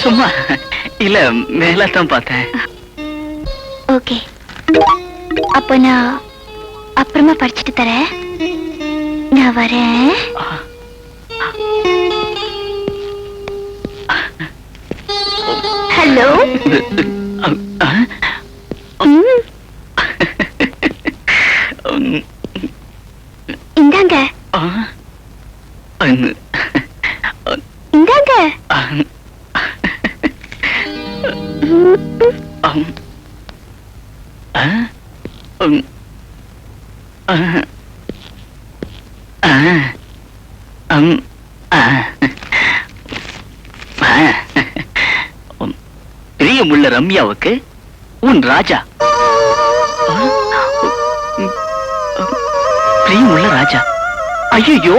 சும்மா இல்ல, மேலத்தான் பார்த்தேன். ஓகே, அப்ப நான் அப்புறமா படிச்சுட்டு தரேன். நான் வரேன். இந்தாங்க இந்தாங்க. பிரியமுள்ள ரம்யாவுக்கு உன் ராஜா. பிரியமுள்ள ராஜா. ஐயோ,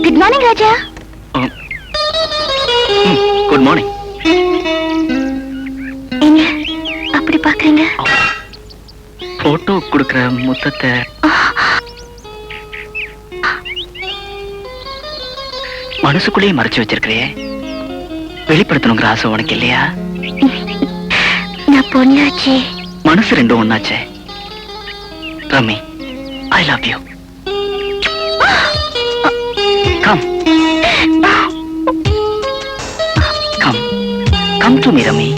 good morning Raja. Good morning. என்ன அப்படி பாக்குறீங்க? போட்டோ கொடுக்கிற முத்தத்தை மனசுக்குள்ளேயே மறைச்சு வச்சிருக்கிறியே, வெளிப்படுத்தணுங்கிற ஆசை உனக்கு இல்லையா? நான் பொண்ணாச்சே. மனசு ரெண்டும் ஒண்ணாச்சே. Rami, I love you. Come come come to me Rami.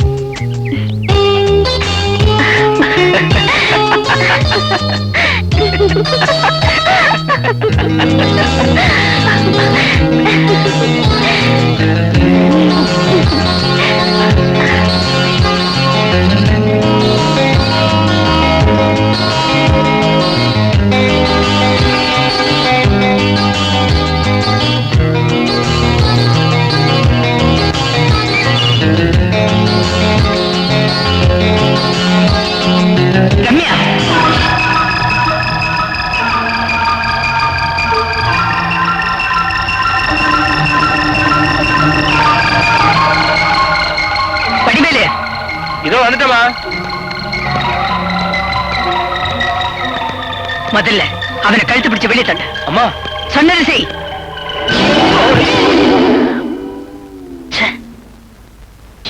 இதோ வந்துட்டமா. முதல்ல அவனை கழுத்து பிடிச்சு வெளியே தள்ள. அம்மா, சொன்னது செய்.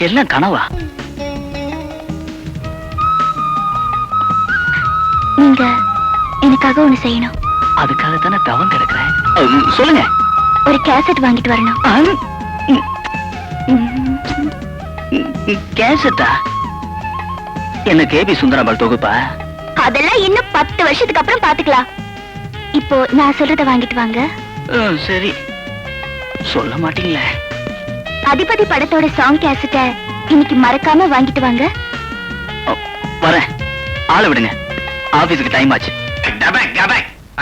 எல்லாம் கனவா? நீங்க எனக்காக ஒண்ணு செய்யணும். அதுக்காக தானே தவம் கிடக்குறேன். சொல்லுங்க. ஒரு கேசட் வாங்கிட்டு வரணும். கேசட்டா? என்ன கேபி சுந்தராம்பாள் தொகுப்பா? அதெல்லாம் இன்னும் 10 வருஷத்துக்கு அப்புறம் பாத்துக்கலாம். இப்போ நான் சொல்றத வாங்கிட்டு வாங்க. சரி, சொல்ல மாட்டீங்களே. அதிபதி படத்தோட சாங் கேசட்ட இன்னைக்கு மறக்காம வாங்கிட்டு வாங்க. வரேன், ஆளை விடுங்க, ஆபீஸுக்கு டைம் ஆச்சு.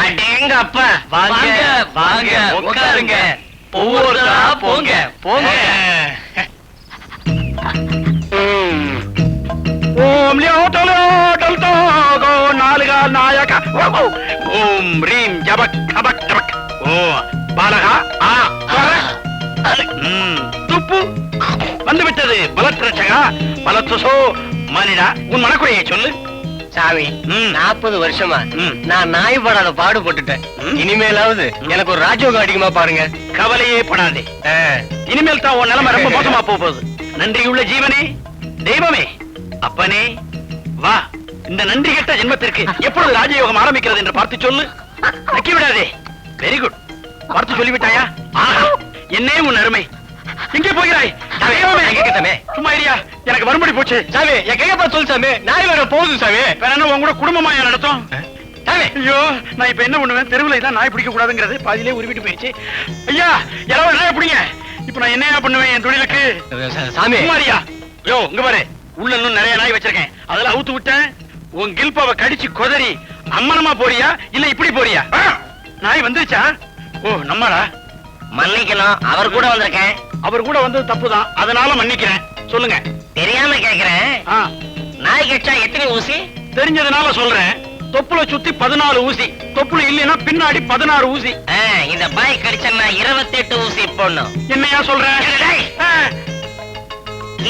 அடேங்க அப்பா, வாங்க வாங்க உட்காருங்க. ஒவ்வொருத்தரா போங்க போங்க. ஓம் லியோடலோ டல்டோ கோ நாலுகா நாயக ஓம் ரீம் ஜபக் கபக் ஜபக். ஓ பாலகா ஆ துப்பு வந்து விட்டது. பலத்ரட்சகா பலத்துசோ மனிதா, உன் மனக்குறையை சொல்லு. சாமி, 40 வருஷமா நான் நாய் படாத பாடுபட்டுட்டேன். இனிமேலாவது எனக்கு ஒரு ராஜயோகம் அடிக்குமா பாருங்க. கவலையே படாதே, இனிமேல் தான் உன் நிலைமை ரொம்ப மோசமா போகுது. நன்றியுள்ள ஜீவனே, தெய்வமே, அப்பனே, வா, இந்த நன்றி கெட்ட ஜென்மத்திற்கு எப்பொழுது ராஜயோகம் ஆரம்பிக்கிறது என்று பார்த்து சொல்லு. நக்கி விடாதே. வெரி குட், பார்த்து சொல்லிவிட்டாயா? என்னே உன் அருமை. எங்கே போகிறாய்? சும்மா இரியா, எனக்கு வரும்படி போச்சு. சாமி, என் கையை பார்த்து சொல்லு சாமி. நாய் வர போகுது சாமி. வேற என்ன உன் கூட குடும்பமாயா நடத்தும்? ஐயோ, நான் இப்ப என்ன பண்ணுவேன்? தெருவில் இதான் நாய் பிடிக்க கூடாதுங்கிறது பாதியிலே உருவிட்டு போயிடுச்சு. ஐயா, யாராவது நாயை பிடிங்க. இப்ப நான் என்னையா பண்ணுவேன் என் தொழிலுக்கு? சாமி, சும்மாரியா. யோ, இங்க பாரு, உள்ள இன்னும் நிறைய நாய் வச்சிருக்கேன். அதெல்லாம் அவுத்து விட்டேன். உன் கில்பாவை கடிச்சு கொதறி அம்மனமா போறியா இல்ல இப்படி போறியா? நாய் வந்துருச்சா? ஓ, நம்மளா? மன்னிக்கணும், அவர் கூட வந்திருக்கேன். அவர் கூட வந்தது தப்புதான், அதனால மன்னிக்கிறேன். சொல்லுங்க. தெரியாம கேக்குறேன், நாய் கட்சா எத்தனை ஊசி? தெரிஞ்சதுனால சொல்றேன். தொப்புல சுத்தி 14 ஊசி, தொப்புல இல்லைன்னா பின்னாடி 16 ஊசி. இந்த பாய் கடிச்சா 28 ஊசி போடணும். என்னையா சொல்ற?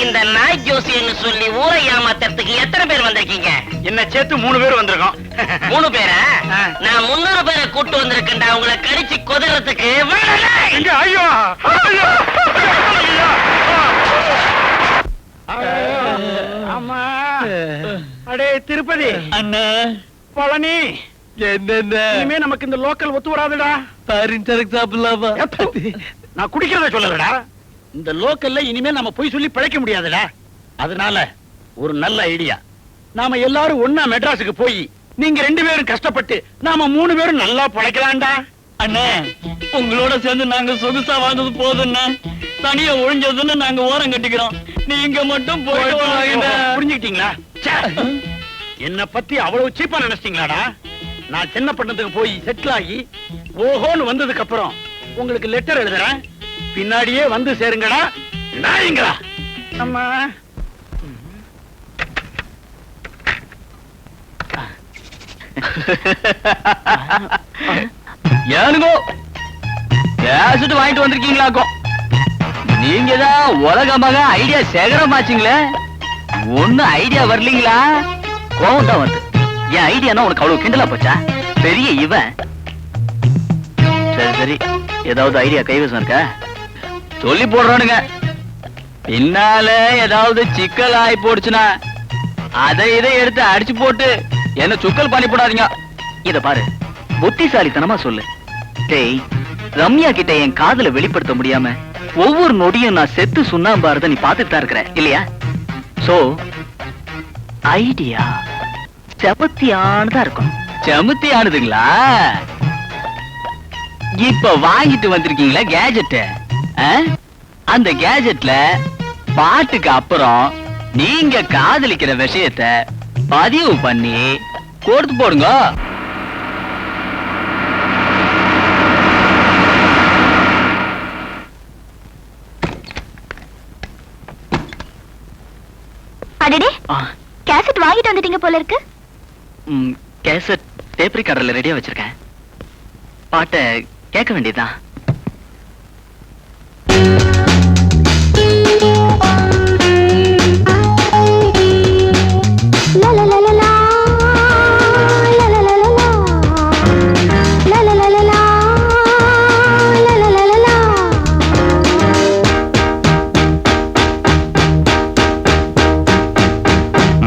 இந்த நாய் ஜோசின்னு சொல்லி ஊரை ஏமாத்துறதுக்கு எத்தனை பேர் வந்திருக்கீங்க? என்ன சேர்த்து 3 பேர் வந்திருக்கோம். 3 பேரா? நான் 300 பேரை கூட்டு வந்திருக்கேன்டா உங்களை கடிச்சு கொதறதுக்கு. ஐயோ, ஆமா. அடே திருப்பதி, அண்ணா, பழனி, இனிமே நமக்கு இந்த லோக்கல் ஒத்து வராதுடா. சாப்பிடலாமா? நான் குடிக்கிறத சொல்லலடா. இந்த லோக்கல்ல இனிமே நம்ம போய் சொல்லி பிழைக்க முடியாதுடா. அதனால ஒரு நல்ல ஐடியா. நாம எல்லாரும் ஒண்ணா மெட்ராஸுக்கு போய் நீங்க 2 பேரும் கஷ்டப்பட்டு நாம 3 பேரும் நல்லா பிழைக்கலாம்டா. அண்ணே, உங்களோட சேர்ந்து நாங்க சொகுசா வாழ்ந்தது போதும்ண்ணா. தனியா ஒழிஞ்சதுன்னு நாங்க ஓரம் கட்டிக்கிறோம். நீங்க மட்டும் போயிட்டு வாங்க. புரிஞ்சுக்கிட்டீங்களா? ச்சே. என்ன பத்தி அவ்வளவு சீப்பா நினைச்சிட்டீங்களாடா? நான் சின்ன பட்டணத்துக்கு போய் செட்டில் ஆகி ஓஹோன்னு வந்ததுக்கு அப்புறம் உங்களுக்கு லெட்டர் எழுதுறேன். பின்னாடியே வந்து சேருங்கடா. நாயங்களா அம்மா. ஏனுங்கோ கேசட் வாங்கிட்டு வந்திருக்கீங்களாக்கும். நீங்க தான் உலகமாக ஐடியா சேகரமாச்சுங்களே. ஒண்ணும் ஐடியா வரலீங்களா? கோவம் தான் வருது. என் ஐடியானா உனக்கு அவ்வளவு கிண்டலா போச்சா? பெரிய இவன். சரி சரி, ஏதாவது ஐடியா கைவசம் இருக்கா? சொல்லி போடுறானுங்க. பின்னால ஏதாவது சிக்கல் ஆகி போடுச்சுன்னா அதை இதை எடுத்து அடிச்சு போட்டு என்ன சுக்கல் பண்ணி போடாதீங்க. இத பாரு, புத்திசாலித்தனமா சொல்லு. டேய், ரம்யா கிட்ட என் காதல வெளிப்படுத்த முடியாம ஒவ்வொரு நொடியும் நான் செத்து சுண்ணாம்பாரத நீ பாத்துட்டு தான் இருக்கிற இல்லையா? சோ ஐடியா செமத்தியானதா இருக்கும். செமத்தி ஆனதுங்களா? இப்ப வாங்கிட்டு வந்திருக்கீங்களா கேஜெட்? அந்த கேஜெட்ல பாட்டுக்கு அப்புறம் நீங்க காதலிக்கிற விஷயத்தை பதிவு பண்ணி கொடுத்து போடுங்க. அடடே, கேசட் வாங்கிட்டு வந்துட்டீங்க போல இருக்கு. கேசட் டேப் ரெக்கார்டர்ல ரெடியா வச்சிருக்கேன். பாட்டை கேட்க வேண்டியதுதான்.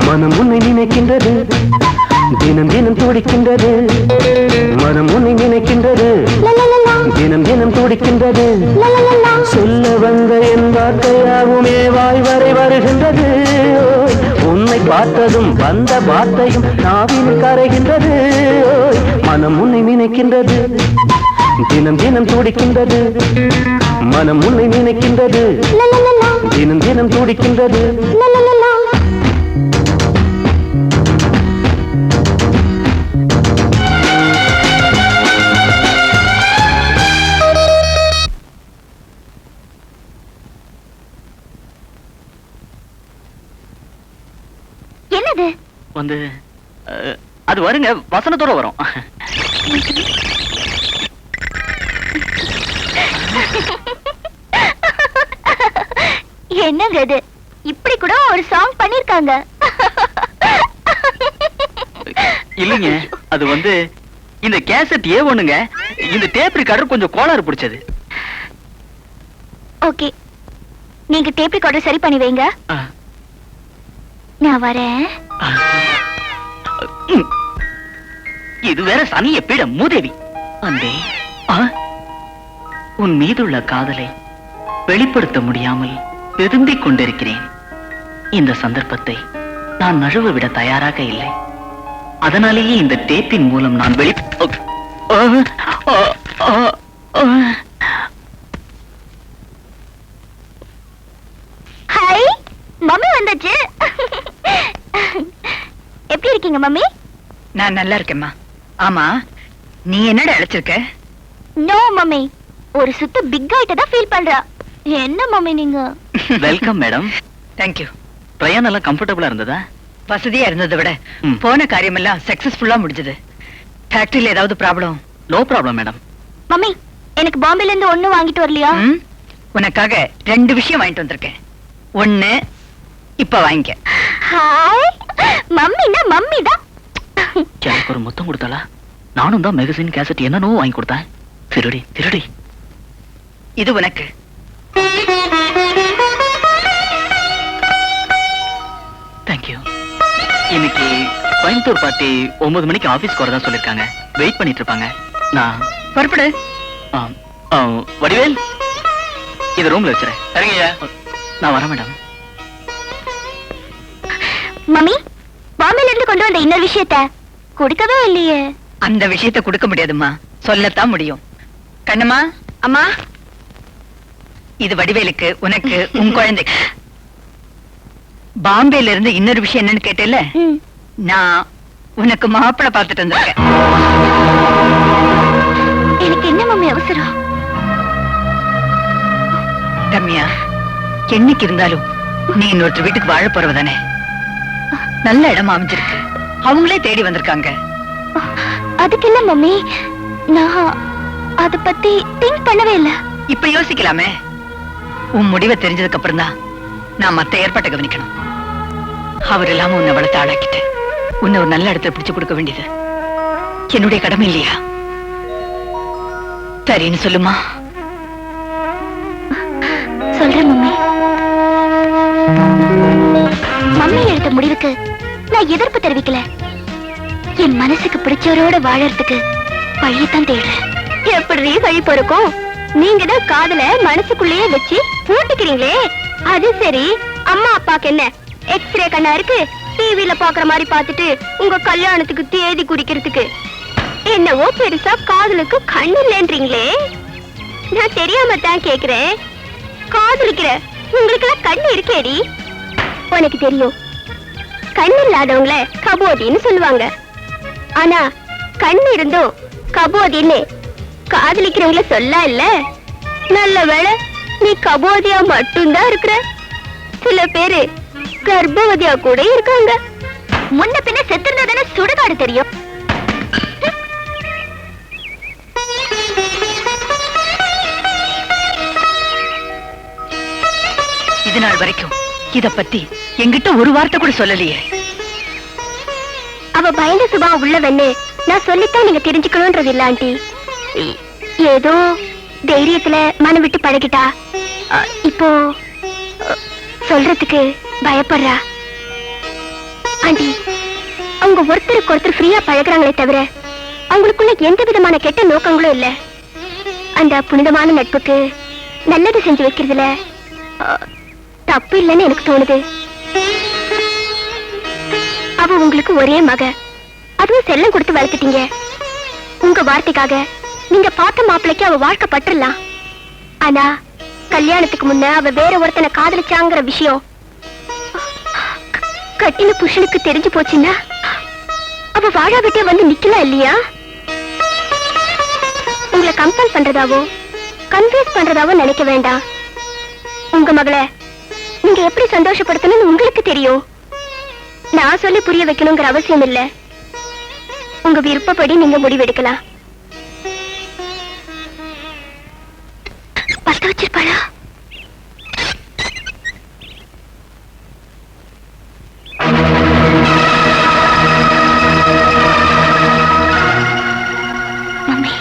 மனம் உன்னை நினைக்கின்றது, தினம் தினம் துடிக்கின்றது. மனம் உன்னை நினைக்கின்றது, தினம் தினம் துடிக்கின்றது. சொல்ல வந்த என் வார்த்தையாகுமே வாய் வரை வருகின்றது. உன்னை பார்த்ததும் வந்த வார்த்தையும் நாவினில் கரைகின்றது. மனம் உன்னை நினைக்கின்றது, தினம் தினம் துடிக்கின்றது. மனம் உன்னை நினைக்கின்றது, தினம் தினம் துடிக்கின்றது. என்னது? வந்து அது வருங்க, வசனத்தோட வரும். என்னங்க இது? இப்படி கூட ஒரு சாங் பண்ணிருக்காங்க. இல்லைங்க, அது வந்து இந்த கேசட் ஒண்ணுங்க. இந்த டேப் ரெக்கார்டர் கொஞ்சம் கோளாறு பிடிச்சது. ஓகே, நீங்க டேப் ரெக்கார்டர் சரி பண்ணி வைங்க. நான் வரேன். இது வேற சனிய பீட மூதேவி. அந்தே உன் மீதுள்ள காதலை வெளிப்படுத்த முடியாமல் திரும்பிக் கொண்டிருக்கிறேன். இந்த சந்தர்ப்பத்தை நான் நழுவ விட தயாராக இல்லை. அதனாலேயே இந்த டேப்பின் மூலம் நான் ஹாய், மம்மி வந்தாச்சு. எப்படி இருக்கீங்க மம்மி? நான் நல்லா இருக்கேம்மா. ஆமா, நீ என்னடா அழைச்சிருக்க? நோ மம்மி, ஒரு சுத்து பிக் ஆயிட்ட தான் ஃபீல் பண்றா. என்ன மம்மி நீங்க? Welcome madam. தேங்க்யூ. பிரயாணம் எல்லாம் கம்ஃபர்டபுளா இருந்ததா? வசதியா இருந்ததை விட போன காரியம் எல்லாம் சக்சஸ்ஃபுல்லா முடிஞ்சது. ஃபேக்டரியில ஏதாவது problem? No problem madam. Mummy, எனக்கு பாம்பேல இருந்து ஒண்ணு வாங்கிட்டு வரலையா? உனக்காக 2 விஷயம் வாங்கிட்டு வந்திருக்கேன். ஒண்ணு இப்ப வாங்கிக்க. ஹாய், மம்மினா மம்மி தான். எனக்கு ஒரு முத்தம் கொடுத்தாளா? நானும் தான் மேகசின் கேசட் என்னன்னோ வாங்கி கொடுத்தேன். திருடி திருடி. இது உனக்கு. தேங்க்யூ. இன்னைக்கு கோயம்புத்தூர் பார்ட்டி 9 மணிக்கு ஆபீஸ்க்கு வரதா சொல்லிருக்காங்க. வெயிட் பண்ணிட்டு இருப்பாங்க. நான் புறப்படு. வடிவேல் இத ரூம்ல வச்சிரேன். சரிங்கய்யா. நான் வரேன் மேடம். மம்மி, பாம்பேல இருந்து கொண்டு வந்த இன்னொரு விஷயத்த கொடுக்கவே இல்லையே. அந்த விஷயத்தை கொடுக்க முடியாதும்மா, சொல்லத்தான் முடியும். கண்ணம்மா. அம்மா, இது வடிவேலுக்கு, உனக்கு, உன் குழந்தைக்கு. பாம்பேல இருந்து இன்னொரு விஷயம் என்னன்னு கேட்டேல்ல, நான் உனக்கு மாப்பிள்ளை பார்த்துட்டு வந்திருக்கேன். எனக்கு என்ன மம்மி அவசரம்? ரம்யா, என்னைக்கு இருந்தாலும் நீ இன்னொருத்தர் வீட்டுக்கு வாழ போறவதானே. நல்ல இடமா அமைஞ்சிருக்கு, அவங்களே தேடி வந்திருக்காங்க. அதுக்கு இல்ல மம்மி, நான் அத பத்தி திங்க் பண்ணவே இல்ல. இப்ப யோசிக்கலாமே. உன் முடிவை தெரிஞ்சதுக்கு அப்புறம் தான் நான் மத்த ஏற்பாட்டை கவனிக்கணும். அவர் இல்லாம உன்னை வளர்த்து ஆளாக்கிட்டு உன்னை ஒரு நல்ல இடத்துல பிடிச்சு கொடுக்க வேண்டியது என்னுடைய கடமை இல்லையா? சரின்னு சொல்லுமா? சொல்றேன் மம்மி. மம்மி எடுத்த முடிவுக்கு நான் எதிர்ப்பு தெரிவிக்கல. என் மனசுக்கு பிடிச்சவரோட வாழறதுக்கு வழியத்தான் தேடுறேன். எப்படி வழி பொறுக்கும்? நீங்க தான் காதல மனசுக்குள்ளேயே வச்சு பூட்டிக்கிறீங்களே. அது சரி, அம்மா அப்பாக்கு என்ன எக்ஸ்ரே கண்ணா இருக்கு? டிவில பாக்குற மாதிரி பாத்துட்டு உங்க கல்யாணத்துக்கு தேதி குறிக்கிறதுக்கு என்னவோ பெருசா காதலுக்கு கண்ணு இல்லைன்றீங்களே. நான் தெரியாம தான் கேக்குறேன். காதலிக்கிற உங்களுக்கு எல்லாம் கண்ணு இருக்கேடி. உனக்கு தெரியும், கண்ணு இல்லாதவங்கள கபோதின்னு சொல்லுவாங்க. ஆனா கண்ணு இருந்தும் கபோதின்னு காதலிக்கிறவங்கள சொல்ல இல்ல. நல்ல வேளை நீ கபோதியா மட்டும்தான் இருக்கிற. சில பேரு கர்ப்பவதியா கூட இருக்காங்க. முன்ன பின்ன செத்திருந்தா சுடுகாடு தெரியும். இது நாள் வரைக்கும் இத பத்தி என்கிட்ட ஒரு வார்த்தை கூட சொல்லலையே. அவ பயந்த சுபாவம் உள்ளவன்னு நான் சொல்லித்தான் நீங்க தெரிஞ்சுக்கணும்ன்றது இல்ல ஆண்டி. ஏதோ தைரியத்துல மனம் விட்டு பழகிட்டா. இப்போ சொல்றதுக்கு பயப்படுறா. ஆண்டி, அவங்க ஒருத்தருக்கு ஒருத்தர் ஃப்ரீயா பழகுறாங்களே தவிர அவங்களுக்குள்ள எந்த விதமான கெட்ட நோக்கங்களும் இல்ல. அந்த புனிதமான நட்புக்கு நல்லது செஞ்சு வைக்கிறதுல தப்பு இல்லைன்னு எனக்கு தோணுது. அவ உங்களுக்கு ஒரே மக, அதுவும் செல்லம் கொடுத்து வளர்த்துட்டீங்க. உங்க வார்த்தைக்காக நீங்க பார்த்த மாப்பிளைக்கு அவ வாழ்க்கை பட்டுறலாம். ஆனா கல்யாணத்துக்கு முன்ன அவ வேற ஒருத்தனை காதலிச்சாங்கிற விஷயம் கட்டின புருஷனுக்கு தெரிஞ்சு போச்சுன்னா அவ வாழா விட்டே வந்து நிக்கலாம் இல்லையா? உங்களை கம்பல் பண்றதாவோ கன்வின்ஸ் பண்றதாவோ நினைக்க வேண்டாம். உங்க மகளை நீங்க எப்படி சந்தோஷப்படுத்தணும்னு உங்களுக்கு தெரியும். நான் சொல்லி புரிய வைக்கணுங்கிற அவசியம் இல்ல. உங்க விருப்பப்படி நீங்க முடிவெடுக்கலாம். பத்த வச்சிருப்பாளா? மம்மி,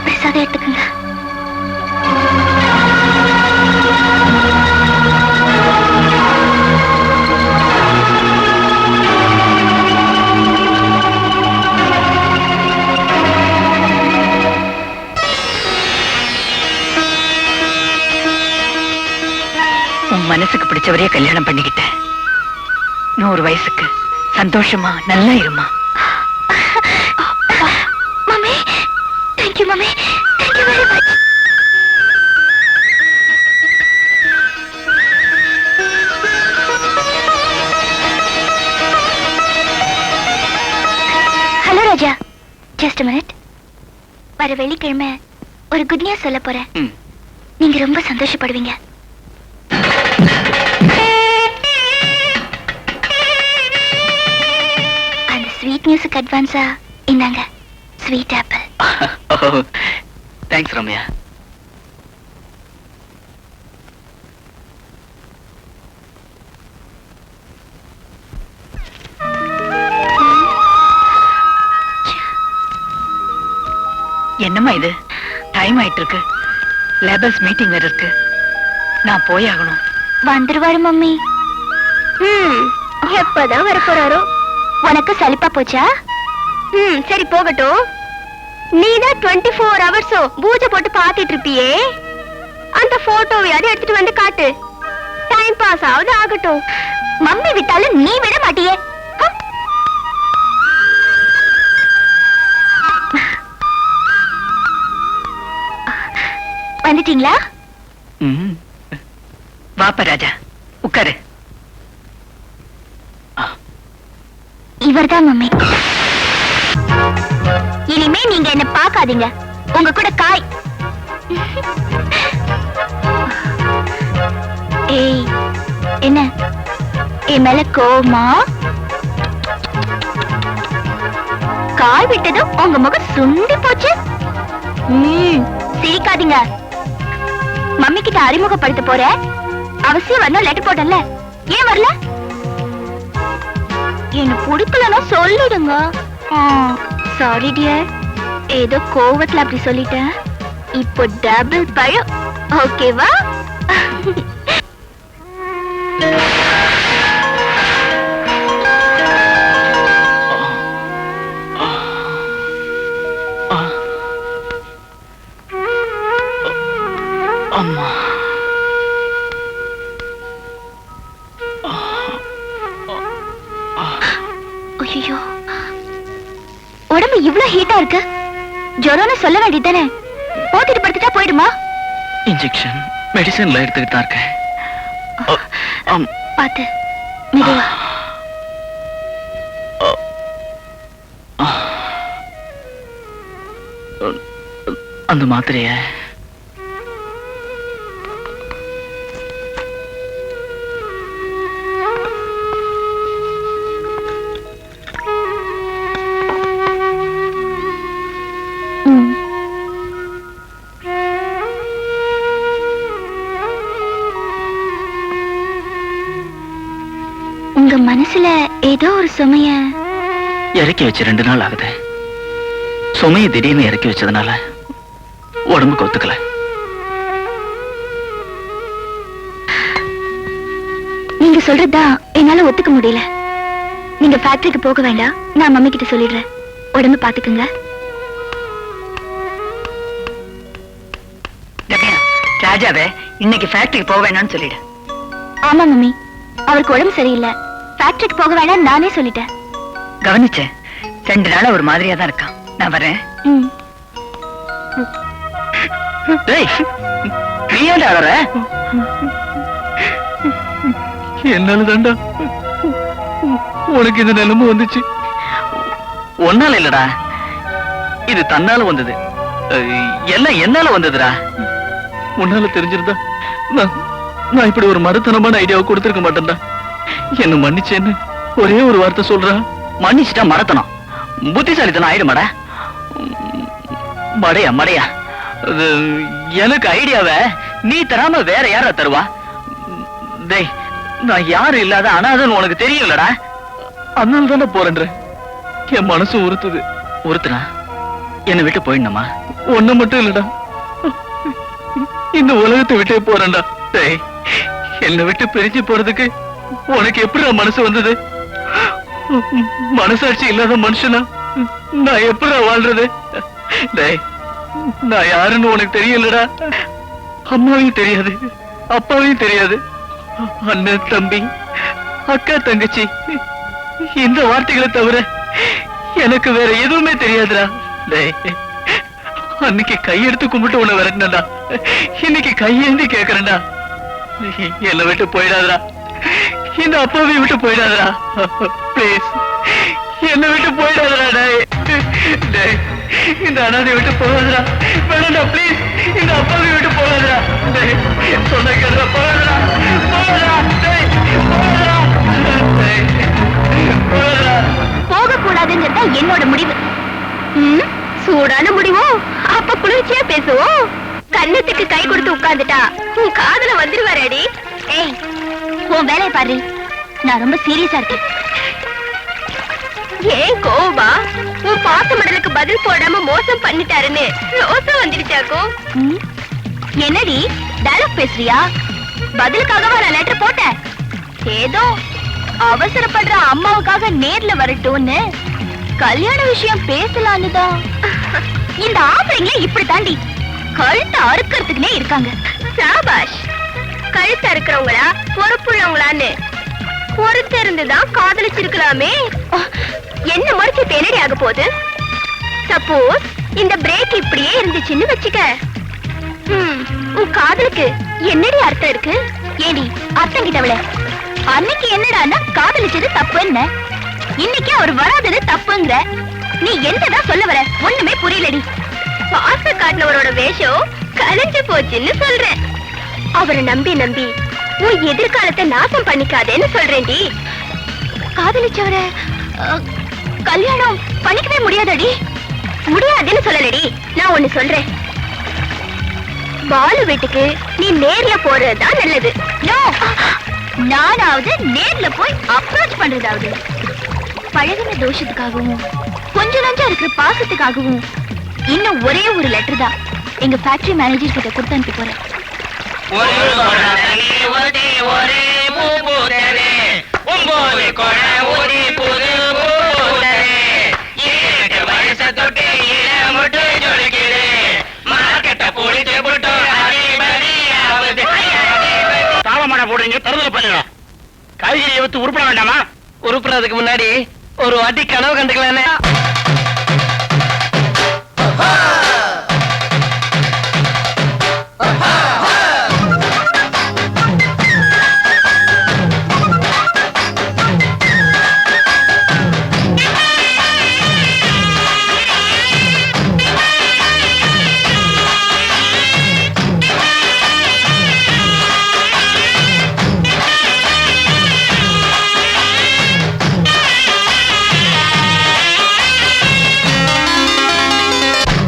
பிரசாதம் எடுத்துக்கங்க. மனசுக்கு பிடிச்சவரையே கல்யாணம் பண்ணிக்கிட்டேன். 100 வயசுக்கு சந்தோஷமா நல்லா இருமா. Mummy, thank you mummy, thank you very much. Hello Raja, just minute. வர வெள்ளிக்கிழமை ஒரு குட் நியூஸ் சொல்ல போறேன். நீங்க ரொம்ப சந்தோஷப்படுவீங்க. அந்த ஸ்வீட் நியூஸுக்கு அட்வான்ஸா இந்தாங்க ஸ்வீட் ஆப்பிள். தேங்க்ஸ் ரம்யா. என்னம்மா இது? டைம் ஆயிட்டு இருக்கு. லேபர்ஸ் மீட்டிங் வேற இருக்கு. நான் போயாகணும். வந்துருவாரு மம்மி. எப்பதான் வர போறாரோ? உனக்கு சலிப்பா போச்சா? சரி போகட்டும். நீதான் 24 ஹவர்ஸும் பூஜை போட்டு பாத்துட்டு இருப்பியே, அந்த போட்டோவையாவது எடுத்துட்டு வந்து காட்டு. டைம் பாஸ் ஆகுது ஆகட்டும். மம்மி விட்டாலும் நீ விட மாட்டியே. வந்துட்டீங்களா? வாப்பா ராஜா, உட்காரு. இவர்தான் மம்மி. இனிமே நீங்க என்ன பார்க்காதீங்க, உங்க கூட காய். ஏய், என்ன என் மேல கோவமா? கால் விட்டதும் உங்க முகம் சுண்டி போச்சு. சிரிக்காதீங்க. மம்மி கிட்ட அறிமுகப்படுத்த போற, அவசியம் வரணும். லெட்டர் போட்டல, ஏன் வரல? என்ன பிடிக்கலன்னா சொல்லிடுங்க. சாரி டியர், ஏதோ கோவத்துல அப்படி சொல்லிட்டேன். இப்போ டபுள் பழம், ஓகேவா? அம்மா, ஐயோ, உடம்பு இவ்வளவு ஹீட்டா இருக்கு. ஜுரம்னு சொல்ல வேண்டியதானே? போத்திட்டு படுத்துட்டா போயிடுமா? இன்ஜெக்ஷன் மெடிசன்ல எடுத்துக்கிட்டு தான் இருக்கேன். பாத்து மெதுவா. அந்த மாத்திரைய உங்க மனசுல ஏதோ ஒரு சுமைய இறக்கி வச்சு 2 நாள் ஆகுது. சுமையை திடீர்னு இறக்கி வச்சதுனால உடம்புக்கு ஒத்துக்கல. நீங்க சொல்றதுதான் என்னால ஒத்துக்க முடியல. நீங்க ஃபேக்டரிக்கு போக வேண்டாம், நான் மம்மி கிட்ட சொல்லிடுறேன். உடம்பு பாத்துக்குங்க. ராஜாவே இன்னைக்கு ஃபேக்டரிக்கு போக வேணாம்னு சொல்லிடு. ஆமா மம்மி, அவருக்கு உடம்பு சரியில்லை. ஃபேக்டரிக்கு போக வேணாம் நானே சொல்லிட்டேன். கவனிச்சேன், 2 நாளா ஒரு மாதிரியா தான் இருக்கான். நான் வரேன். நீ ஏன்டா அழற? என்னால தாண்டா உனக்கு இந்த நிலைமை வந்துச்சு. ஒன்னால இல்லடா, இது தன்னால வந்தது. எல்லாம் என்னால வந்ததுடா. உன்னால தெரிஞ்சிருந்தா நான் இப்படி ஒரு மருத்தனமான ஐடியாவை கொடுத்திருக்க மாட்டேன்டா. என்ன மன்னிச்சேன்னு ஒரே ஒரு வார்த்தை சொல்றா. மன்னிச்சுட்டா மறத்தனம் புத்திசாலித்தனம் ஆயிடுமாடா. மடையா மடையா, எனக்கு ஐடியாவை நீ தராம வேற யார தருவா? டேய், நான் யாரும் இல்லாத அனாதன்னு உனக்கு தெரியும்லடா. அதனால தானே போறேன்ற. என் மனசு உறுத்துது. உறுத்துனா என்னை விட்டு போயிடணுமா? ஒண்ணு மட்டும் இல்லடா, இந்த உலகத்தை விட்டே போறேன்டா. டேய், என்னை விட்டு பிரிஞ்சு போறதுக்கு உனக்கு எப்படி மனசு வந்தது? மனசாட்சி இல்லாத மனுஷனா நான் எப்படி வாழ்றது? டேய், நான் யாருன்னு உனக்கு தெரியலடா. அம்மாவையும் தெரியாது, அப்பாவையும் தெரியாது, அண்ணன் தம்பி அக்கா தங்கச்சி இந்த வார்த்தைகளை தவிர எனக்கு வேற எதுவுமே தெரியாதுடா. டேய், அன்னைக்கு கையெடுத்து கும்பிட்டு உன்னை விரட்டினடா, இன்னைக்கு கையேந்தி கேக்குறேன்டா. என்னை விட்டு போயிடாதடா, இந்த அப்பாவை விட்டு போயிடாதடா. பிளீஸ் என்னை விட்டு போயிடாதடா. டேய், இந்த அனாதை விட்டு போகாதடா. வேணாடா, பிளீஸ் இந்த அப்பாவை விட்டு போகாதடா. டேய், சொன்ன கேளுடா, போகாதடா, போகாதடா. டேய், போகாதடா. டேய், போகாதடா. போக கூடாதுங்கிறதா என்னோட முடிவு. சூடான முடிவோ? அப்ப குளிர்ச்சியா பேசுவோம். கண்ணத்துக்கு கை கொடுத்து உட்கார்ந்துட்டா உன் காதுல வந்துருவாரடி. ஏய், உன் வேலையை பாரு, நான் ரொம்ப சீரியஸா இருக்கேன். ஏன் கோபா? உன் பாச மடலுக்கு பதில் போடாம மோசம் பண்ணிட்டாருன்னு ரோசம் வந்துடுச்சாக்கோ? என்னடி டயலாக் பேசுறியா? பதிலுக்காகவா நான் லெட்டர் போட்டேன்? ஏதோ அவசரப்படுற அம்மாவுக்காக நேர்ல வரட்டும்னு கல்யாண விஷயம் பேசலான்னு தான். இந்த ஆம்பளைங்களே இப்படி தாண்டி கழுத்தை அறுக்கிறதுக்குனே இருக்காங்க. சாபாஷ். கழுத்தை அறுக்கிறவங்களா பொறுப்புள்ளவங்களான்னு பொறுத்து இருந்துதான் காதலிச்சிருக்கலாமே. என்ன முறைச்சு என்னடி ஆக போகுது? சப்போஸ் இந்த பிரேக் இப்படியே இருந்துச்சுன்னு வச்சுக்க, உன் காதலுக்கு என்னடி அர்த்தம் இருக்கு? ஏடி அர்த்தம் கிட்டவள, அன்னைக்கு என்னடான்னா காதலிச்சது தப்புன்னு, இன்னைக்கு அவர் வராதது தப்புங்கிற. நீ என்னதான் சொல்ல வர? ஒண்ணுமே புரியலடி. பாச காட்டினவரோட வேஷம் கலைஞ்சு போச்சுன்னு சொல்றேன். அவரை நம்பி நம்பி உன் எதிர்காலத்தை நாசம் பண்ணிக்காதேன்னு சொல்றேன்டி. காதலிச்சவரை கல்யாணம் பண்ணிக்கவே முடியாதடி. முடியாதுன்னு சொல்லலடி. நான் ஒண்ணு சொல்றேன், பாலு வீட்டுக்கு நீ நேர்ல போறதுதான் நல்லது. நானாவது நேர்ல போய் அப்ரோச் பண்றதாவது. பழகின தோஷத்துக்காகவும் கொஞ்சம் நஞ்சா இருக்கிற பாசத்துக்காகவும் இன்னும் ஒரே ஒரு லெட்டர் தான் எங்க ஃபேக்டரி மேனேஜர் கிட்ட கொடுத்து அனுப்பி போறேன். போடுறீங்க, தருதல பண்ணுங்க. காய்கறியை வித்து உருப்பட வேண்டாமா? உருப்புறதுக்கு முன்னாடி ஒரு வாட்டி கனவு கண்டுக்கலானே.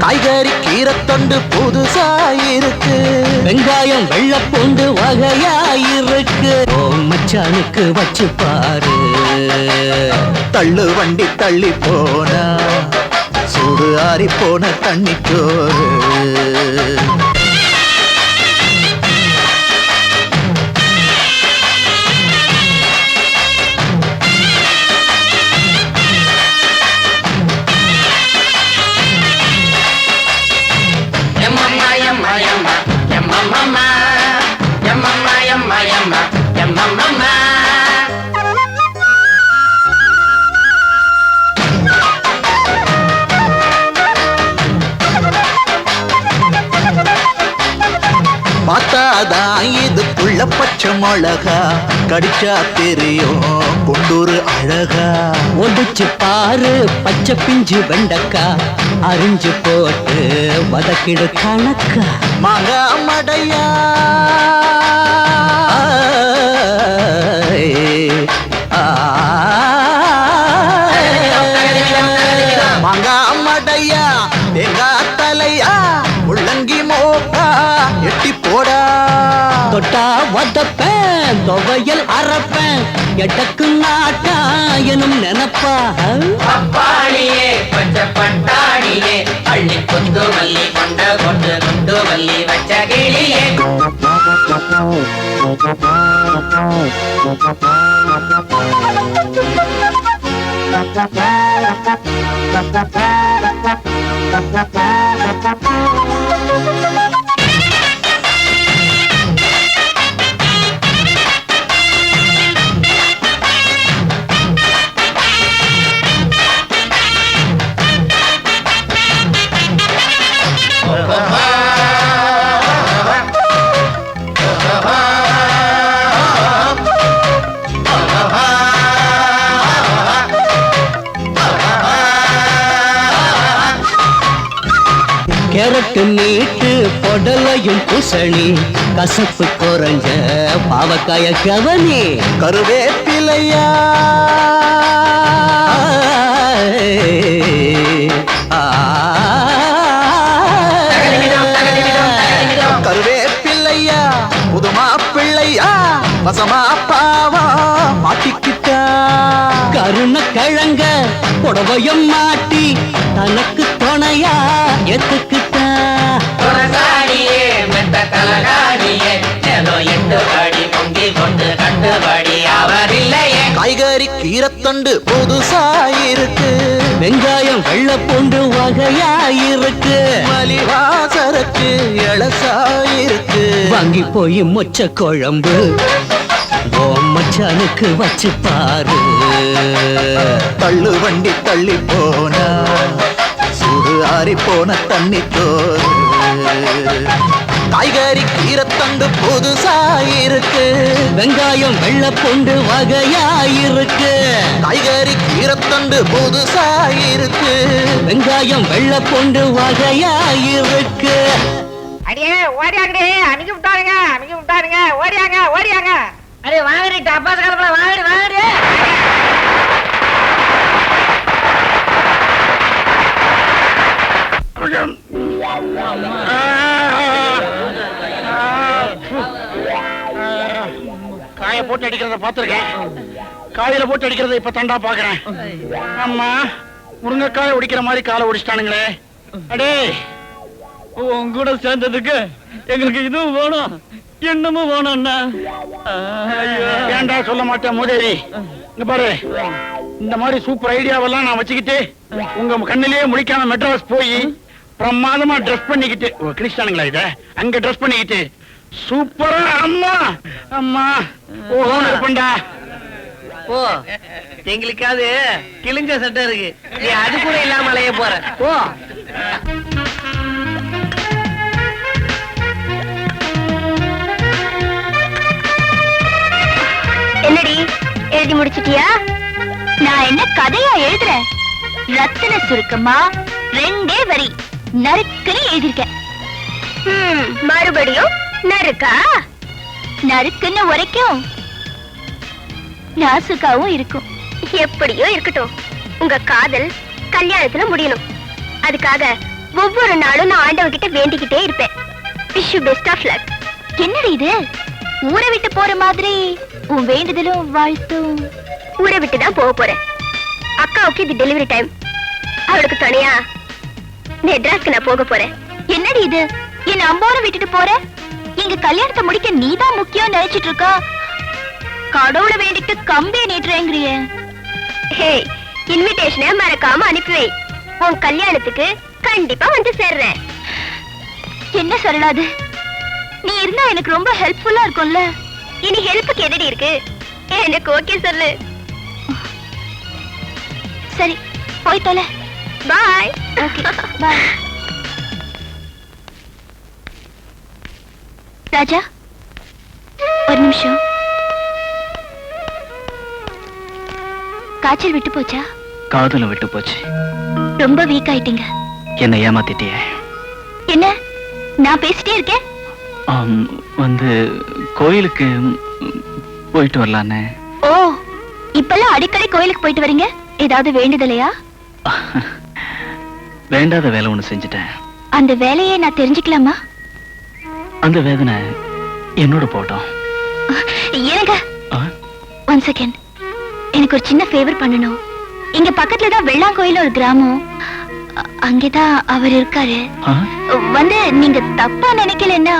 காய்கறி கீரைத்தொண்டு புதுசாயிருக்கு, வெங்காயம் வெள்ளப்பூண்டு வகையாயிருக்கு. ஓ மச்சானுக்கு வச்சு பாரு, தள்ளு வண்டி தள்ளி போனா சூடு ஆறி போன தண்ணி சோறு. பார்த்தாதான் இதுக்குள்ள பச்சை மிளகா, கடிச்சா தெரியும் கொண்டூரு அழகா. ஒடிச்சு பாரு பச்சை பிஞ்சு வெண்டக்கா, அரிஞ்சு போட்டு வதக்கிடு கணக்கா. மாங்கா மடையா மாங்கா மடையா, தேங்காய் தலையா, முள்ளங்கி மோக்கா எட்டி போடா. தொட்டா வதப்பேன் துவையல் அரைப்பேன், எட்டக்கு நாட்டா எனும் நினைப்பா. பப்பாளியே பச்சை பட்டாணியே, அள்ளி கொண்டு மல்லி கொண்ட கொண்டு கொண்டு மல்லி வச்ச கிளியே. கேரட்டு நீட்டு பொடலையும் பூசணி, கசப்பு குறைஞ்ச பாவக்காய கவனி. கருவேப்பிலையா கருவேப்பிள்ளையா, புதுமா பிள்ளையா, வசமா பாவா மாட்டிக்கிட்டா. கருண கிழங்க புடவையும் மாட்டி தனக்கு துணையா எத்துக்கிட்டா காய்கறி கீரத்தண்டு புதுசாயிருக்கு, வெங்காயம் வெள்ளப்பூண்டு வகையாயிருக்கு, மலிவாசரக்கு எழசாயிருக்கு. வாங்கி போய் மொச்ச குழம்பு ஓ மச்சானுக்கு வச்சு பாரு. தள்ளு வண்டி தள்ளி போனா சுடு ஆறி போன தண்ணி தோறு. காய்கறி கீரத்தண்டு புதுசாயிருக்கு, வெங்காயம் வெள்ளப்பூண்டு வகையாயிருக்கு. காய்கறி கீரத்தண்டு புதுசாயிருக்கு, வெங்காயம் வெள்ளப்பூண்டு வகையாயிருக்கு. அடியே ஓடியாங்கடே, அமுக்கி விட்டாருங்க ஓடியாங்க. அடே வாங்கடி, டப்பாஸ் கலப்பல வாங்கடி. காய போட்டு அடிக்கிறத பாத்துருக்கேன், காயில போட்டு அடிக்கிறத இப்ப தாண்டா பாக்குறேன். அம்மா முருங்கைக்காய ஒடிக்கிற மாதிரி காலை ஒடிச்சிட்டானுங்களே. அடே உன் கூட சேர்ந்ததுக்கு எங்களுக்கு இதுவும் வேணும் என்னமும் வேணும்னா ஏன்டா சொல்ல மாட்டேன் முதேவி. இங்க பாரு, இந்த மாதிரி சூப்பர் ஐடியாவெல்லாம் நான் வச்சுக்கிட்டு உங்க கண்ணிலேயே முழிக்காம மெட்ராஸ் போய் பிரமாதமா ட்ரெஸ் பண்ணிக்கிட்டு கிறிஸ்டானுங்களா இத அங்க ட்ரெஸ் பண்ணிக்கிட்டு சூப்பரா அம்மா அம்மா ஓஹோன்னு இருப்பண்டா. ஓ எங்களுக்காவது கிழிஞ்ச சட்டை இருக்கு, நீ அது கூட இல்லாம அலைய போற. ஓ என்னடி எழுதி முடிச்சிட்டியா? நான் என்ன கதையா எழுதுறேன்? ரத்தின சுருக்கமா 2 வரி நறுக்குன்னு எழுதிருக்கேன். மறுபடியும் நறுக்கா? நறுக்குன்னு உரைக்கும், நாசுக்காவும் இருக்கும். எப்படியோ இருக்கட்டும், உங்க காதல் கல்யாணத்துல முடியணும். அதுக்காக ஒவ்வொரு நாளும் நான் ஆண்டவகிட்ட வேண்டிக்கிட்டே இருப்பேன். Wish you best of luck. என்னடி இது ஊரை விட்டு போற மாதிரி? உன் வேண்டுதலும் வாழ்த்தும். ஊரை விட்டு தான் போக போறேன். அக்காவுக்கு இது டெலிவரி டைம், அவளுக்கு துணையா மெட்ராஸ்க்கு நான் போக போறேன். என்னடி இது, என் அம்போரை விட்டுட்டு போற? எங்க கல்யாணத்தை முடிக்க நீதான் முக்கியம் நினைச்சிட்டு இருக்கா? கடவுளை வேண்டிட்டு கம்பியை நீட்டுறேங்கிறிய. ஹே, இன்விடேஷனை மறக்காம அனுப்பி வை. உன் கல்யாணத்துக்கு கண்டிப்பா வந்து சேர்றேன். என்ன சொல்லலாது, நீ இருந்தா எனக்கு ரொம்ப ஹெல்ப்ஃபுல்லா இருக்கும்ல. இனி ஹெல்ப்புக்கு என்னடி இருக்கு? எனக்கு ஓகே சொல்லு. சரி போய் தொலை. பாய். Okay bye. ராஜா ஒரு நிமிஷம். காய்ச்சல் விட்டு போச்சா? காதல விட்டு போச்சு. ரொம்ப வீக் ஆயிட்டீங்க. என்ன ஏமாத்திட்டியே. என்ன நான் பேசிட்டே இருக்கேன்? வந்து கோயிலுக்கு போயிட்டு வரலான்னு. ஓ, இப்பெல்லாம் அடிக்கடி கோயிலுக்கு போயிட்டு வரீங்க? ஏதாவது வேண்டுதலையா? வேண்டாத வேலை ஒண்ணு செஞ்சுட்டேன். அந்த வேலையை நான் தெரிஞ்சுக்கலாமா? அந்த வேதனை என்னோட போட்டோம். ஏங்க ஒன் செகண்ட், எனக்கு ஒரு சின்ன ஃபேவர் பண்ணணும். இங்க பக்கத்துல தான் வெள்ளாங்கோயில் ஒரு கிராமம், அங்கேதான் அவர் இருக்காரு. வந்து நீங்க தப்பா நினைக்கலன்னா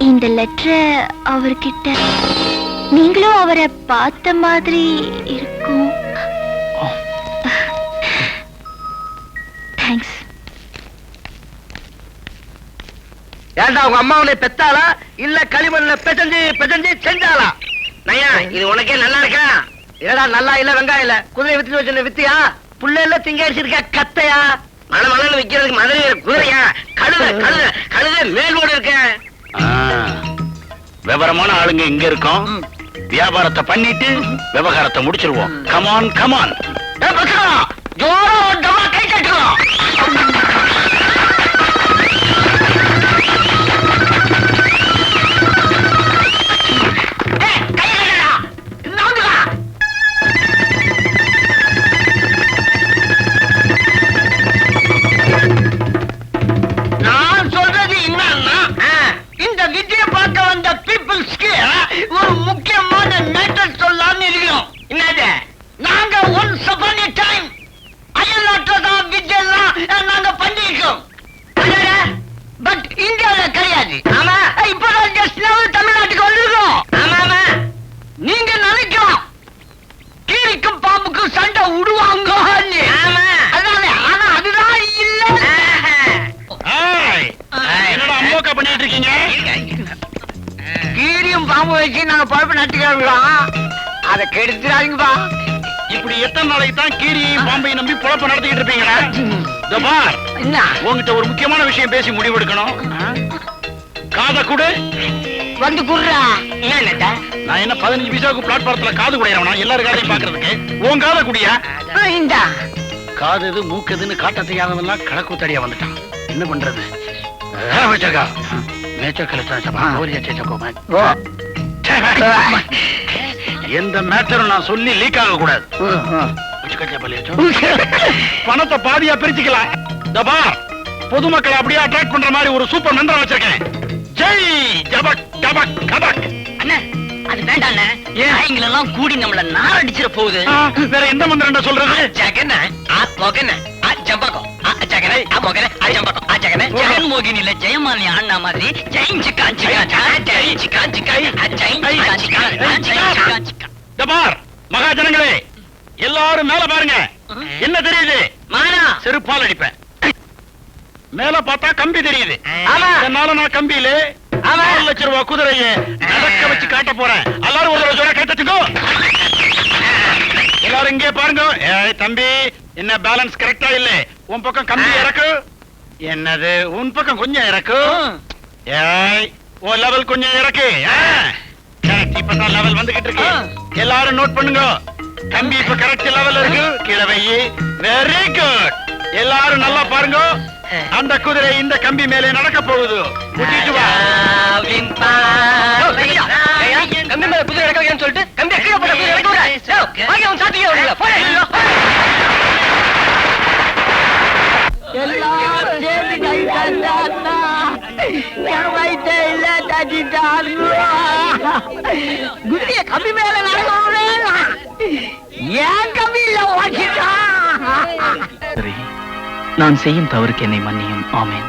இந்த லெட்டரை அவர்கிட்ட, நீங்களும் அவரை பார்த்த மாதிரி இருக்கும். தேங்க்ஸ். ஏண்டா உங்க அம்மா உன்னை பெத்தாளா இல்ல களிமண்ல பெசஞ்சு செஞ்சாளா? நையா, இது உனக்கே நல்லா இருக்கா? ஏடா நல்லா இல்ல வெங்காயம் இல்ல குதிரை வித்து வச்சு வித்தியா? புள்ள எல்லாம் திங்காரிச்சு இருக்கா கத்தையா? மழை விக்கிறதுக்கு மதுரை குதிரையா? கழுத மேல்வோடு இருக்க. விவரமான ஆளுங்க இங்க இருக்கோம். வியாபாரத்தை பண்ணிட்டு விவகாரத்தை முடிச்சிருவோம். Come on come on. ஜோரோ டமா கை தட்டுறோம். நான் சொல்றது என்னன்னா, இந்த விஜய பார்க்க வந்த பீப்புள்ஸ்க்கு ஒரு முக்கியமான மேட்டர் சொல்லலாம்னு இருக்கிறோம். என்னது? நாங்க ஒன்ஸ் அபான் எ டைம் நட்டுக்கலாம் அதை கெடுத்துறாதீங்கப்பா. இப்படி எத்தனை நாளைக்கு தான் கீரியும் பாம்பையும் நம்பி பொழப்ப நடத்திக்கிட்டு இருப்பீங்களா? இதோ பார், என்ன உங்ககிட்ட ஒரு முக்கியமான விஷயம் பேசி முடிவெடுக்கணும். காதை கொடு. வந்து குடுறா. நான் என்ன 15 பைசாவுக்கு பிளாட்பாரத்துல காது குடையறவனா எல்லாரும் காதையும் பாக்குறதுக்கு? உன் காதை குடியா? இந்தா காது எது மூக்கு எதுன்னு காட்ட தெரியாதவெல்லாம் கணக்கூத்தடியா வந்துட்டான். என்ன பண்றது? வச்சிருக்கா மேச்சர் எந்த மேட்டரும் நான் சொல்லி லீக் ஆக கூடாது. பணத்தை பாதியா பிரிச்சுக்கலாம். பொதுமக்களை அப்படியே அட்ராக்ட் பண்ற மாதிரி ஒரு சூப்பர் மந்திரம் வச்சிருக்கேன். ஜெய் ஜபக் ஜபக் கபக். அண்ணே அது வேண்டாண்ணே. எல்லாம் கூடி நம்மள நார் அடிச்சிட போகுது. வேற எந்த மந்திரம் சொல்றது? ஜகன ஆ மொகன ஆ ஜம்பகம் ஆ ஜகன ஆ மொகன ஆ ஜம்பகம் ஆ ஜகன ஜெகன் மோகினி இல்ல ஜெயமாலி அண்ணா மாதிரி ஜெயிஞ்சு காஞ்சிகா ஜெயிஞ்சு காஞ்சிகா ஜெயிஞ்சு காஞ்சிகா. ஜபார் மகாஜனங்களே எல்லாரும் மேல பாருங்க. என்ன தெரியுது? மானா செருப்பால் அடிப்பேன். மேல பார்த்தா கம்பி தெரியுது. அதனால நான் கம்பியில 4 லட்சம் ரூபாய் குதிரையை நடக்க வச்சு காட்ட போறேன். எல்லாரும் ஒரு தடவை கேட்டுக்கோ. எல்லாரும் இங்கே பாருங்க. ஏய் தம்பி, என்ன பேலன்ஸ் கரெக்டா இல்ல? உன் பக்கம் கம்பி இறக்கு. என்னது உன் பக்கம் கொஞ்சம் இறக்கு. ஏய் உன் லெவல் கொஞ்சம் இறக்கு. இப்பதான் லெவல் வந்துகிட்டு இருக்கு. எல்லாரும் நோட் பண்ணுங்க. கம்பி இப்ப கரெக்ட் லெவல் இருக்கு. கீழே வை. Very good. எல்லாரும் நல்லா பாருங்க. அந்த குதிரை இந்த கம்பி மேலே நடக்க போகுது. கூட்டிட்டு வா. கம்பி மேல குதிரை நடக்க வைக்கணும்னு சொல்லிட்டு கம்பி கீழே போட்ட குதிரை நடக்க விடுறா. வாங்க அவன் சாத்தியே விடுங்க. எல்லாரும் சேர்ந்து கை தந்தாத்தா என் வயிற்ற இல்ல தட்டிட்டாரு. குதிரைய கம்பி மேல நடக்கவே ஏன் கம்பியில ஓட்டிட்டான். சரி, நான் செய்யும் தவறுக்கு என்னை மன்னியும். ஆமென்.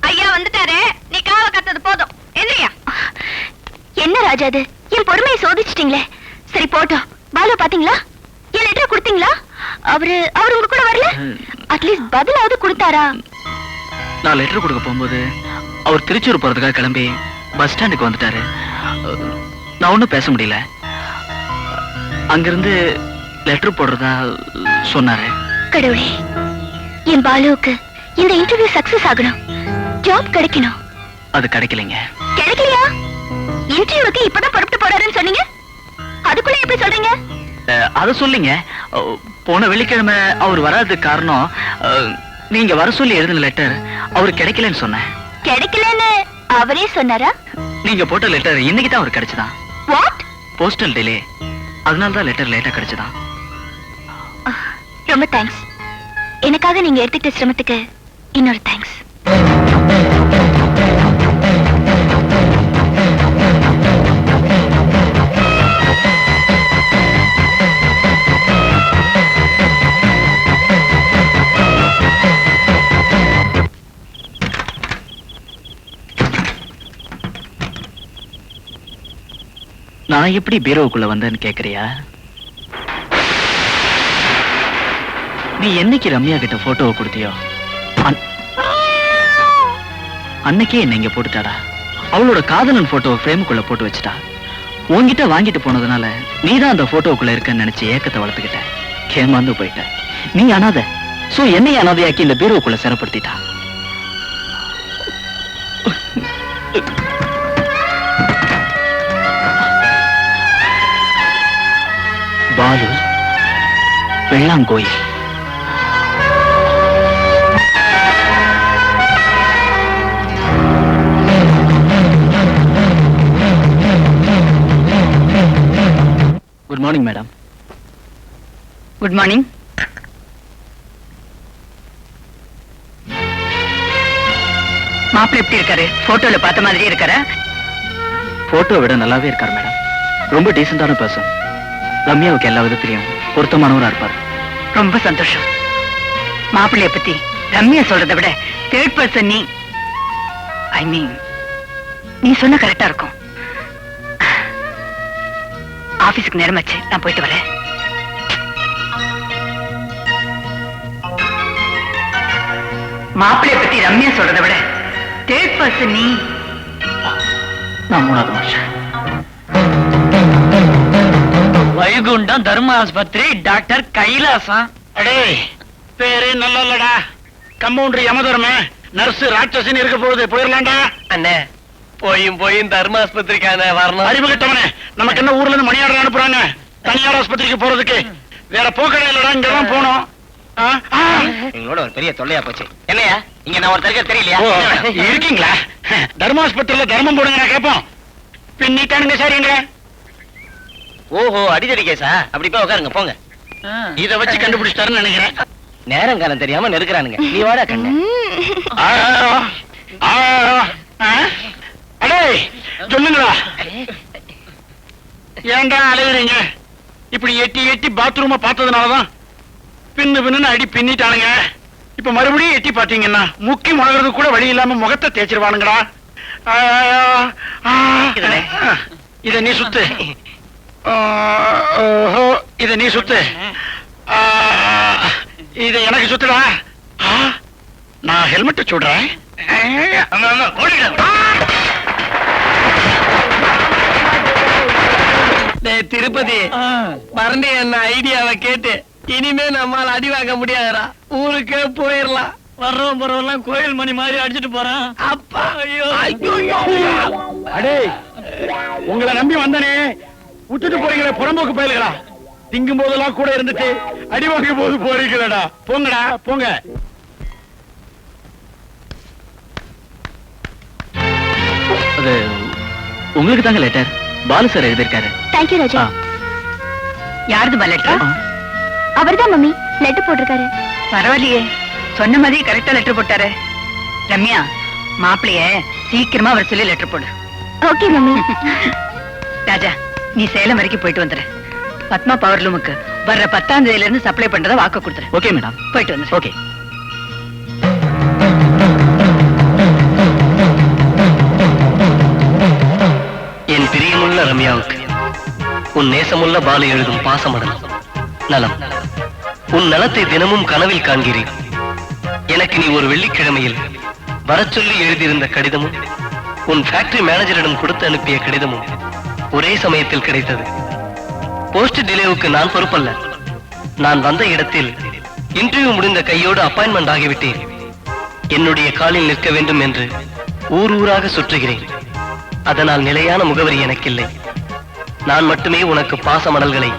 ஐயா வந்துட்டாரே, நீ காவ கத்தது போதும். என்னையா என்ன ராஜா அது? என் பொறுமையை சோதிச்சிட்டீங்களே. சரி போட்டோம். பாலு பாத்தீங்களா? என் லெட்டர் கொடுத்தீங்களா? அவரு உங்க கூட வரல? அட்லீஸ்ட் பதிலாவது கொடுத்தாரா? நான் லெட்டர் கொடுக்க போகும்போது அவர் திருச்சூர் போறதுக்காக கிளம்பி பஸ் ஸ்டாண்டுக்கு வந்துட்டாரு. நான் ஒன்னும் பேச முடியல. அங்கிருந்து லெட்டர் போடுறதா சொன்னாரு. கடவுளே, என் பாலுவுக்கு இந்த இன்டர்வியூ சக்சஸ் ஆகணும். ஜாப் கிடைக்கணும். அது கிடைக்கலைங்க. கிடைக்கலையா? இன்டர்வியூக்கு இப்பதான் புறப்பட்டு போறாருன்னு சொன்னீங்க. அதுக்குள்ள எப்படி சொல்றீங்க? அத சொல்லிங்க. போன வெள்ளிக்கிழமை அவர் வராததுக்கு காரணம் நீங்க வர சொல்லி எழுதின லெட்டர் அவருக்கு கிடைக்கலன்னு சொன்னேன். கிடைக்கலன்னு அவரே சொன்னாரா? நீங்க போட்ட லெட்டர் இன்னைக்கு தான் அவருக்கு கிடைச்சதான். வாட்? Postal delay. அதனால தான் லெட்டர் லேட்டா கிடைச்சதான். ரொம்ப தேங்க்ஸ். எனக்காக நீங்க எடுத்துக்கிட்ட சிரமத்துக்கு இன்னொரு தேங்க்ஸ். நான் எப்படி பீரோவுக்குள்ள வந்தேன்னு கேக்குறியா? நீ என்னைக்கு ரம்யா கிட்ட போட்டோவை கொடுத்தியோ அன்னைக்கே என்ன இங்க போட்டுட்டாடா. அவளோட காதலன் போட்டோவை ஃப்ரேமுக்குள்ள போட்டு வச்சுட்டா. உன்கிட்ட வாங்கிட்டு போனதுனால நீதான் அந்த போட்டோவுக்குள்ள இருக்கன்னு நினைச்சு ஏக்கத்தை வளர்த்துக்கிட்ட. கேமாந்து போயிட்ட. நீ அனாதை. சோ என்னை அனாதையாக்கி இந்த பீரோவுக்குள்ள சிறப்படுத்திட்டா. Balu Vellangoil. Morning madam. Good morning. மாப்பிள்ளை எப்படி இருக்காரு? போட்டோல பார்த்த மாதிரியே இருக்காரா? போட்டோ விட நல்லாவே இருக்கார் மேடம். ரொம்ப டீசென்டான பர்சன். ரம்யாவுக்கு எல்லா விதத்திலையும் பொருத்தமானவரா இருப்பார். ரொம்ப சந்தோஷம். மாப்பிள்ளைய பத்தி ரம்யா சொல்றதை விட தேர்ட் பர்சன் நீ, ஐ மீன் நீ சொன்ன கரெக்டா இருக்கும். ஆபீஸ்க்கு நேரமாச்சு, நான் போயிட்டு வரேன். மாப்பிள்ளைய பத்தி ரம்யா சொல்றதை விட தேர்ட் பர்சன் நீ. நான் 3வது வருஷம். வைகுண்டம் தர்ம ஆஸ்பத்திரி டாக்டர் கைலாசம். அடே பேரே நல்லா இல்லடா. கம்பவுண்டர் யமதர்ம, நர்ஸ் ராட்சசின்னு இருக்க போகுது. போயிடலாம்டா. அண்ணே போயும் தர்ம ஆஸ்பத்திரிக்கான வரணும். அறிவு கட்டவனே, நமக்கு என்ன ஊர்ல இருந்து மணியாளர் அனுப்புறாங்க தனியார் ஆஸ்பத்திரிக்கு போறதுக்கு? வேற போக்கடை இல்லடா, இங்கதான் போனோம். எங்களோட ஒரு பெரிய தொல்லையா போச்சு. என்னையா இங்க நான் ஒரு தருக்க தெரியலையா? இருக்கீங்களா? தர்மாஸ்பத்திரியில தர்மம் போடுங்க, நான் கேட்போம். பின்னிட்டானுங்க சரிங்களா? ஓஹோ, அடிதடி கேசா? அப்படி போய் உட்காருங்க போங்க. இத வச்சு கண்டுபிடிச்சிட்டாருன்னு நினைக்கிறேன். நேரம் காலம் தெரியாம நெருக்குறானுங்க. நீ வாடா கண்ணு. அடே சொல்லுங்களா, ஏன்டா அலையுறீங்க? இப்படி எட்டி எட்டி பாத்ரூம பார்த்ததுனாலதான் பின்னு அடி பின்னிட்டானுங்க. இப்ப மறுபடியும் எட்டி பாத்தீங்கன்னா முக்கி முழகிறது கூட வழி இல்லாம முகத்தை தேய்ச்சிருவானுங்கடா. இத நீ சுத்து. இத நீ சுத்து. இத எனக்கு சுத்துடா. நான் ஹெல்மெட் சுடுறேன். திருப்பதி மறந்து என்ன ஐடியாவை கேட்டு இனிமே நம்மால அடி வாங்க முடியாதுடா. ஊருக்கே போயிடலாம். வர்றோம் போறவெல்லாம் கோயில் மணி மாதிரி அடிச்சுட்டு போறான். அப்பா ஐயோ. அடே உங்களை நம்பி வந்தனே, விட்டுட்டு போறீங்களே புறம்போக்கு பயலுகளா. திங்கும் போதெல்லாம் கூட இருந்துட்டு அடி வாங்கும் போது போறீங்களடா. போங்கடா போங்க. அது உங்களுக்கு தாங்க லெட்டர். பாலு சார் எழுதியிருக்காரு. தேங்க்யூ ராஜா. யாருதுமா லெட்டர்? அவர்தான் மம்மி லெட்டர் போட்டிருக்காரு. பரவாயில்லையே, சொன்ன மாதிரி கரெக்டா லெட்டர் போட்டாரு. ரம்யா, மாப்பிளைய சீக்கிரமா அவர் சொல்லி லெட்டர் போடு. Okay mummy. ராஜா, நீ சேலம் வரைக்கும் போயிட்டு வந்துரு. பத்மா பவர் லூமுக்கு வர்ற 10ஆம் தேதியில இருந்து சப்ளை பண்றதா வாக்கு கொடுத்துரு. Okay madam. போயிட்டு வந்துரு. ஓகே. என் பிரியமுள்ள ரம்யாவுக்கு உன் நேசமுள்ள பாலு எழுதும் பாசமடல். நலம். உன் நலத்தை தினமும் கனவில் காண்கிறேன். எனக்கு நீ ஒரு வெள்ளிக்கிழமையில் வரச் சொல்லி எழுதியிருந்த கடிதமும் உன் ஃபேக்டரி மேனேஜரிடம் கொடுத்து அனுப்பிய கடிதமும் ஒரே சமயத்தில் கிடைத்தது. போஸ்ட் டிலேவுக்கு நான் பொறுப்பல்ல. நான் வந்த இடத்தில் இன்டர்வியூ முடிந்த கையோடு அப்பாயின்மெண்ட் ஆகிவிட்டேன். என்னுடைய காலில் நிற்க வேண்டும் என்று ஊர் ஊராக சுற்றுகிறேன். அதனால் நிலையான முகவரி எனக்கில்லை. நான் மட்டுமே உனக்கு பாச மடல்களை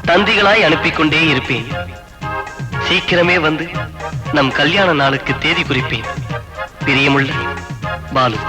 தந்திகளாய் அனுப்பிக் கொண்டே இருப்பேன். சீக்கிரமே வந்து நம் கல்யாண நாளுக்கு தேதி குறிப்பேன். பிரியமுள்ள பாலு.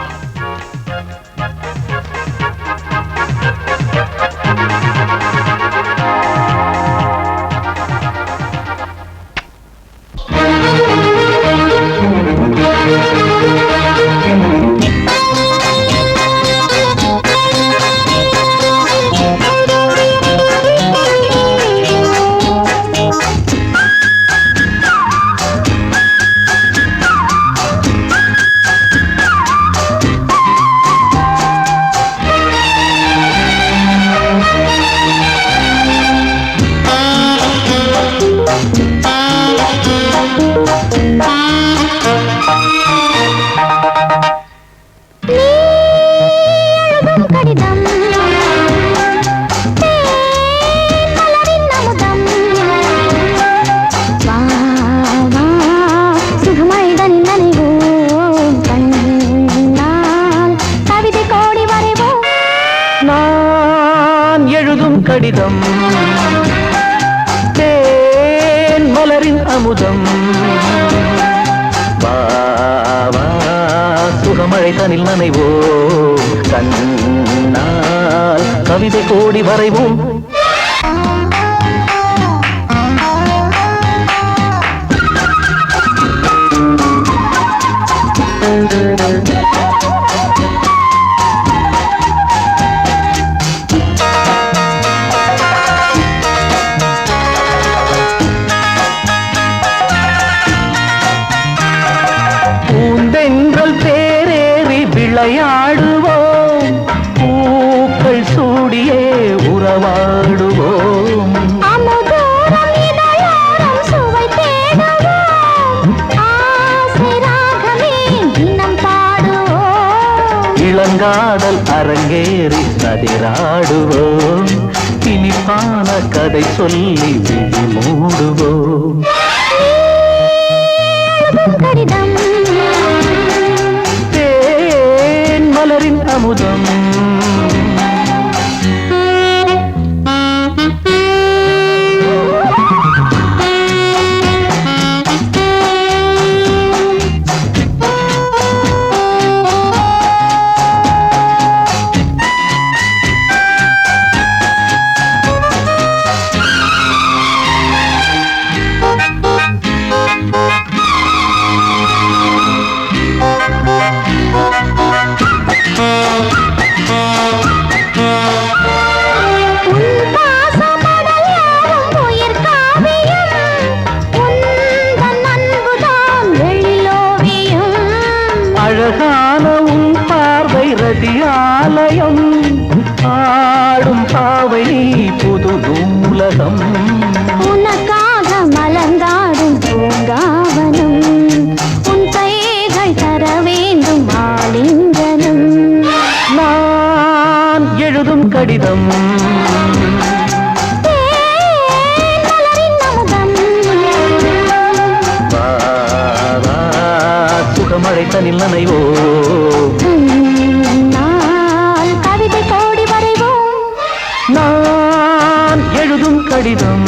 கடிதம் தேன் மலரின் அமுதம் சுகமழை தனில் நனைவோம் கண்ணால் கவிதை கோடி வரைவோம். அரங்கேறி சதிராடுவோம் இனிப்பான கதை சொல்லி விழி மூடுவோம் தேன் மலரின் அமுதம் அழகான உன் பார்வை ரதியாலயம் ஆடும் பாவை புது நூலகம் உனக்காக மலர்ந்தாடும் பூங்காவனம் உன் கைகள் தர வேண்டும் ஆலிங்கனம் நான் எழுதும் கடிதம் சுகமழை தனில் நனைவோ கவிதை கோடி வரைவோம் நான் எழுதும் கடிதம்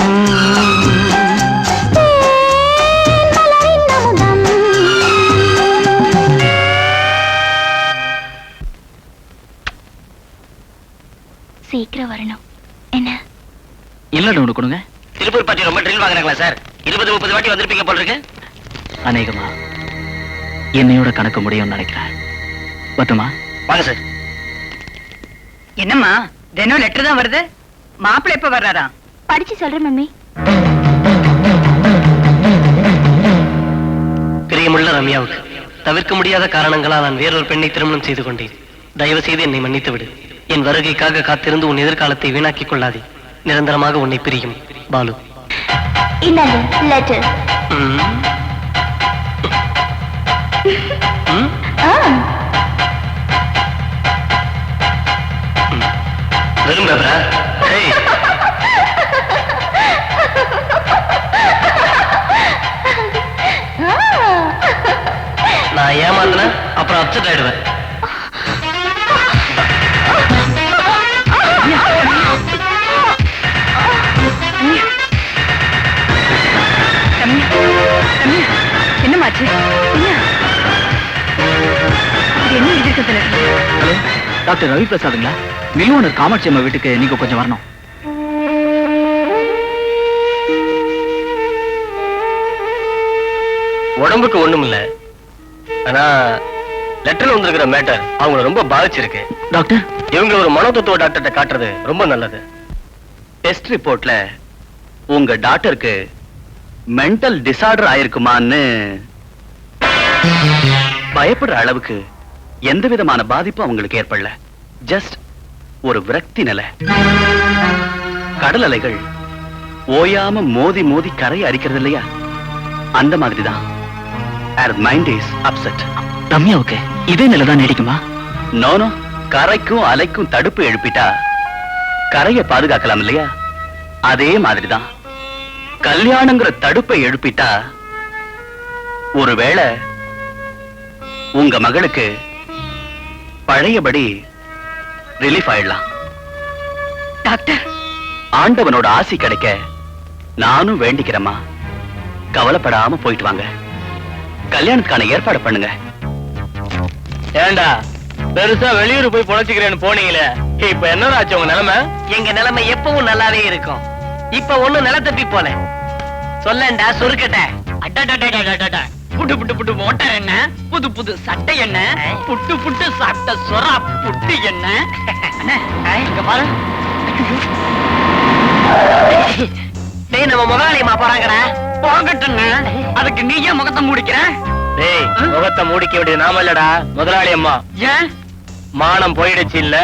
சீக்கிரம் வரணும் என்ன இல்ல ஒண்ணு கொடுங்க. திருப்பூர் பாட்டி ரொம்ப ட்ரில் வாங்குறாங்களா சார்? 20-30 வாட்டி வந்திருப்பீங்க போல இருக்கு. அநேகமா என்னையோட கணக்கு முடியும்னு நினைக்கிறேன். பத்துமா? வாங்க சார். என்னம்மா தினம் லெட்டர் தான் வருது? மாப்பிள்ளை எப்ப வர்றாரா? படிச்சு சொல்றேன் மம்மி. பிரியமுள்ள ரம்யாவுக்கு தவிர்க்க முடியாத காரணங்களால் நான் வேறொரு பெண்ணை திருமணம் செய்து கொண்டேன். தயவு செய்து என்னை மன்னித்து விடு. என் வருகைக்காக காத்திருந்து உன் எதிர்காலத்தை வீணாக்கிக் கொள்ளாதே. நிரந்தரமாக உன்னை பிரியும் பாலு. இந்தாங்க லெட்டர். வெறும் பேப்பரா? ஏய், நான் ஏமாந்தேன் அப்புறம் அப்செட் ஆயிடுவேன். என்னமாச்சு? என்ன எதிர்க்கத்துல? ஹலோ, டாக்டர் ரவி பிரசாதுங்களா? மில் ஓனர் காமாட்சி அம்மா வீட்டுக்கு நீங்க கொஞ்சம் வரணும். உடம்புக்கு ஒண்ணும் இல்ல, ஆனா லெட்டர்ல வந்திருக்கிற மேட்டர் அவங்கள ரொம்ப பாதிச்சிருக்கு. டாக்டர், இவங்க ஒரு மனோதத்துவ டாக்டர்கிட்ட காட்டுறது ரொம்ப நல்லது. டெஸ்ட் ரிப்போர்ட்ல உங்க டாக்டருக்கு மென்டல் டிசார்டர் ஆயிருக்குமான்னு பயப்படுற அளவுக்கு எந்த விதமான பாதிப்பும் அவங்களுக்கு ஏற்படல. ஜஸ்ட் ஒரு விரக்தி நிலை. கடல் அலைகள் ஓயாம மோதி மோதி கரையை அரிக்கிறது இல்லையா, அந்த மாதிரிதான். Mind is upset. ரம்யாவுக்கு இதே நிலைதான் நீடிக்குமா? நோனோ, கரைக்கும் அலைக்கும் தடுப்பு எழுப்பிட்டா கரையை பாதுகாக்கலாம் இல்லையா, அதே மாதிரிதான் கல்யாணங்கிற தடுப்பை எழுப்பிட்டா ஒருவேளை உங்க மகளுக்கு பழையபடி ரிலீஃப் ஆயிடலாம். டாக்டர், ஆண்டவனோட ஆசி கிடைக்க நானும் வேண்டிக்கிறேம்மா. கவலைப்படாம போயிட்டு வாங்க. கல்யாணத்துக்கான ஏற்பாடு பண்ணுங்க. ஏண்டா பெருசா வெளியூர் போய் பொழைச்சுக்கிறேன்னு போனீங்களே, இப்ப என்ன ஆச்சு உங்க நிலைமை? எங்க நிலைமை எப்பவும் நல்லாவே இருக்கும். இப்ப ஒண்ணு நில தப்பி போல சொல்லண்டா சுருக்கட்ட. அடடடடடடட. புட்டு புட்டு புட்டு மோட்டார் என்ன, புது புது சட்டை என்ன, புட்டு புட்டு சாப்பிட்ட சொரா புட்டு என்ன. இங்க பாரு. டேய், நம்ம முதலாளியம்மா போறாங்கடா. போகட்டுங்க, அதுக்கு நீ ஏன் முகத்தை மூடிக்கிற? டேய், முகத்தை மூடிக்க வேண்டியது நாம இல்லடா, முதலாளி அம்மா. ஏன்? மானம் போயிடுச்சு இல்ல,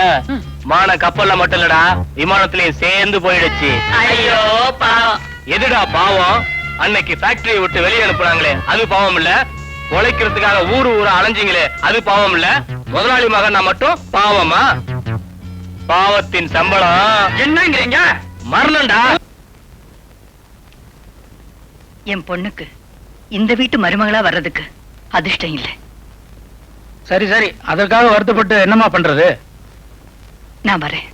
மான கப்பல்ல மட்டும் இல்லடா, விமானத்திலயும் சேர்ந்து போயிடுச்சு. ஐயோ பாவம். எதுடா பாவம்? அன்னைக்கு ஃபேக்டரியை விட்டு வெளியே அனுப்புனாங்களே, அது பாவம் இல்ல? உழைக்கிறதுக்காக ஊரு ஊரா அலைஞ்சிங்களே, அது பாவம் இல்ல? முதலாளி மகன் நான் மட்டும் பாவமா? பாவத்தின் சம்பளம் என்னங்கிறீங்க? மரணம்டா. என் பொண்ணுக்கு இந்த வீட்டு மருமகளா வர்றதுக்கு அதிர்ஷ்டம் இல்லை. சரி சரி, அதற்காக வருத்தப்பட்டு என்னமா பண்றது? நான் வரேன்.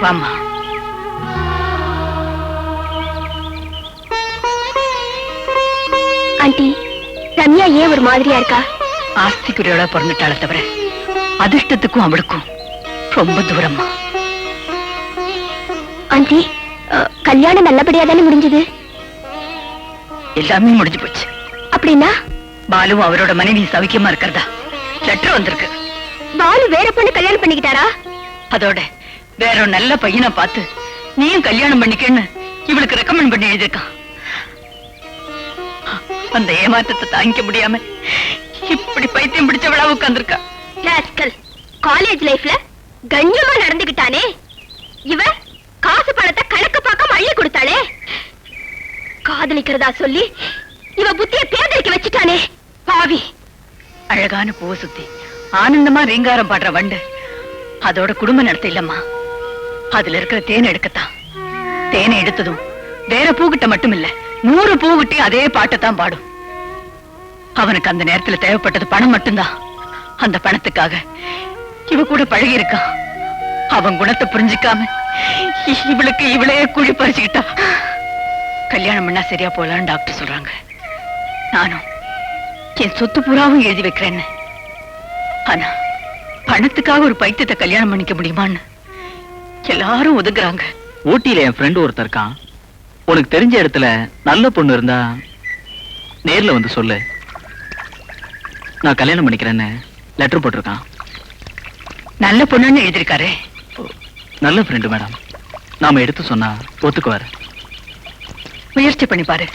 வாம்மா. ஆண்டி, ரம்யா ஏன் ஒரு மாதிரியா இருக்கா? ஆஸ்திக்குரியோட பிறந்துட்டாள தவிர அதிர்ஷ்டத்துக்கும் அவளுக்கும் ரொம்ப தூரமா. ஆண்டி, கல்யாணம் நல்லபடியா தானே முடிஞ்சது? எல்லாமே முடிஞ்சு போச்சு. அப்படின்னா பாலுவும் அவரோட மனைவி சௌக்கியமா இருக்கிறதா லெட்டர் வந்திருக்கு. பாலு வேற பொண்ணு கல்யாணம் பண்ணிக்கிட்டாரா? அதோட வேற ஒரு நல்ல பையனை பார்த்து நீயும் கல்யாணம் பண்ணிக்கன்னு இவளுக்கு ரெக்கமெண்ட் பண்ணி எழுதிருக்கான். அந்த ஏமாற்றத்தை தாங்கிக்க முடியாம இப்படி பைத்தியம் பிடிச்சவளா உட்கார்ந்திருக்கா. காலேஜ் லைஃப்ல கண்ணியமா நடந்துகிட்டானே இவ, காசு பணத்தை கணக்கு பார்க்காம அள்ளி கொடுத்தாளே. காதலிக்கிறதா சொல்லி இவ புத்திய பேதலிக்க வச்சுட்டானே பாவி. அழகான பூவை சுத்தி ஆனந்தமா ரீங்காரம் பாடுற வண்டு அதோட குடும்ப நடத்த இல்லம்மா, அதுல இருக்கிற தேனை எடுக்கத்தான். தேனை எடுத்ததும் வேற பூகிட்ட மட்டும் இல்ல, 100 பூவிட்டி அதே பாட்டைத்தான் பாடும். அவனுக்கு அந்த நேரத்துல தேவைப்பட்டது பணம் மட்டும்தான். அந்த பணத்துக்காக இவ கூட பழகி இருக்கான். அவன் குணத்தை புரிஞ்சுக்காம இவளுக்கு இவளே குழி பறிச்சுக்கிட்டா. கல்யாணம் பண்ணா சரியா போலான்னு டாக்டர் சொல்றாங்க. நானும் என் சொத்து பூராவும் எழுதி வைக்கிறேன்னு. ஆனா பணத்துக்காக ஒரு பைத்தியத்தை கல்யாணம் பண்ணிக்க முடியுமான்னு எல்லாரும் ஒதுக்குறாங்க. ஊட்டியில என் ஃப்ரெண்டு ஒருத்தர் இருக்கான். உனக்கு தெரிஞ்ச இடத்துல நல்ல பொண்ணு இருந்தா நேர்ல வந்து சொல்லு, நான் கல்யாணம் பண்ணிக்கிறேன்னு லெட்டர் போட்டிருக்கான். நல்ல பொண்ணுன்னு எழுதிருக்காரு. நல்ல ஃப்ரெண்டு மேடம், நாம எடுத்து சொன்னா ஒத்துக்குவாரு. முயற்சி பண்ணி பாரு.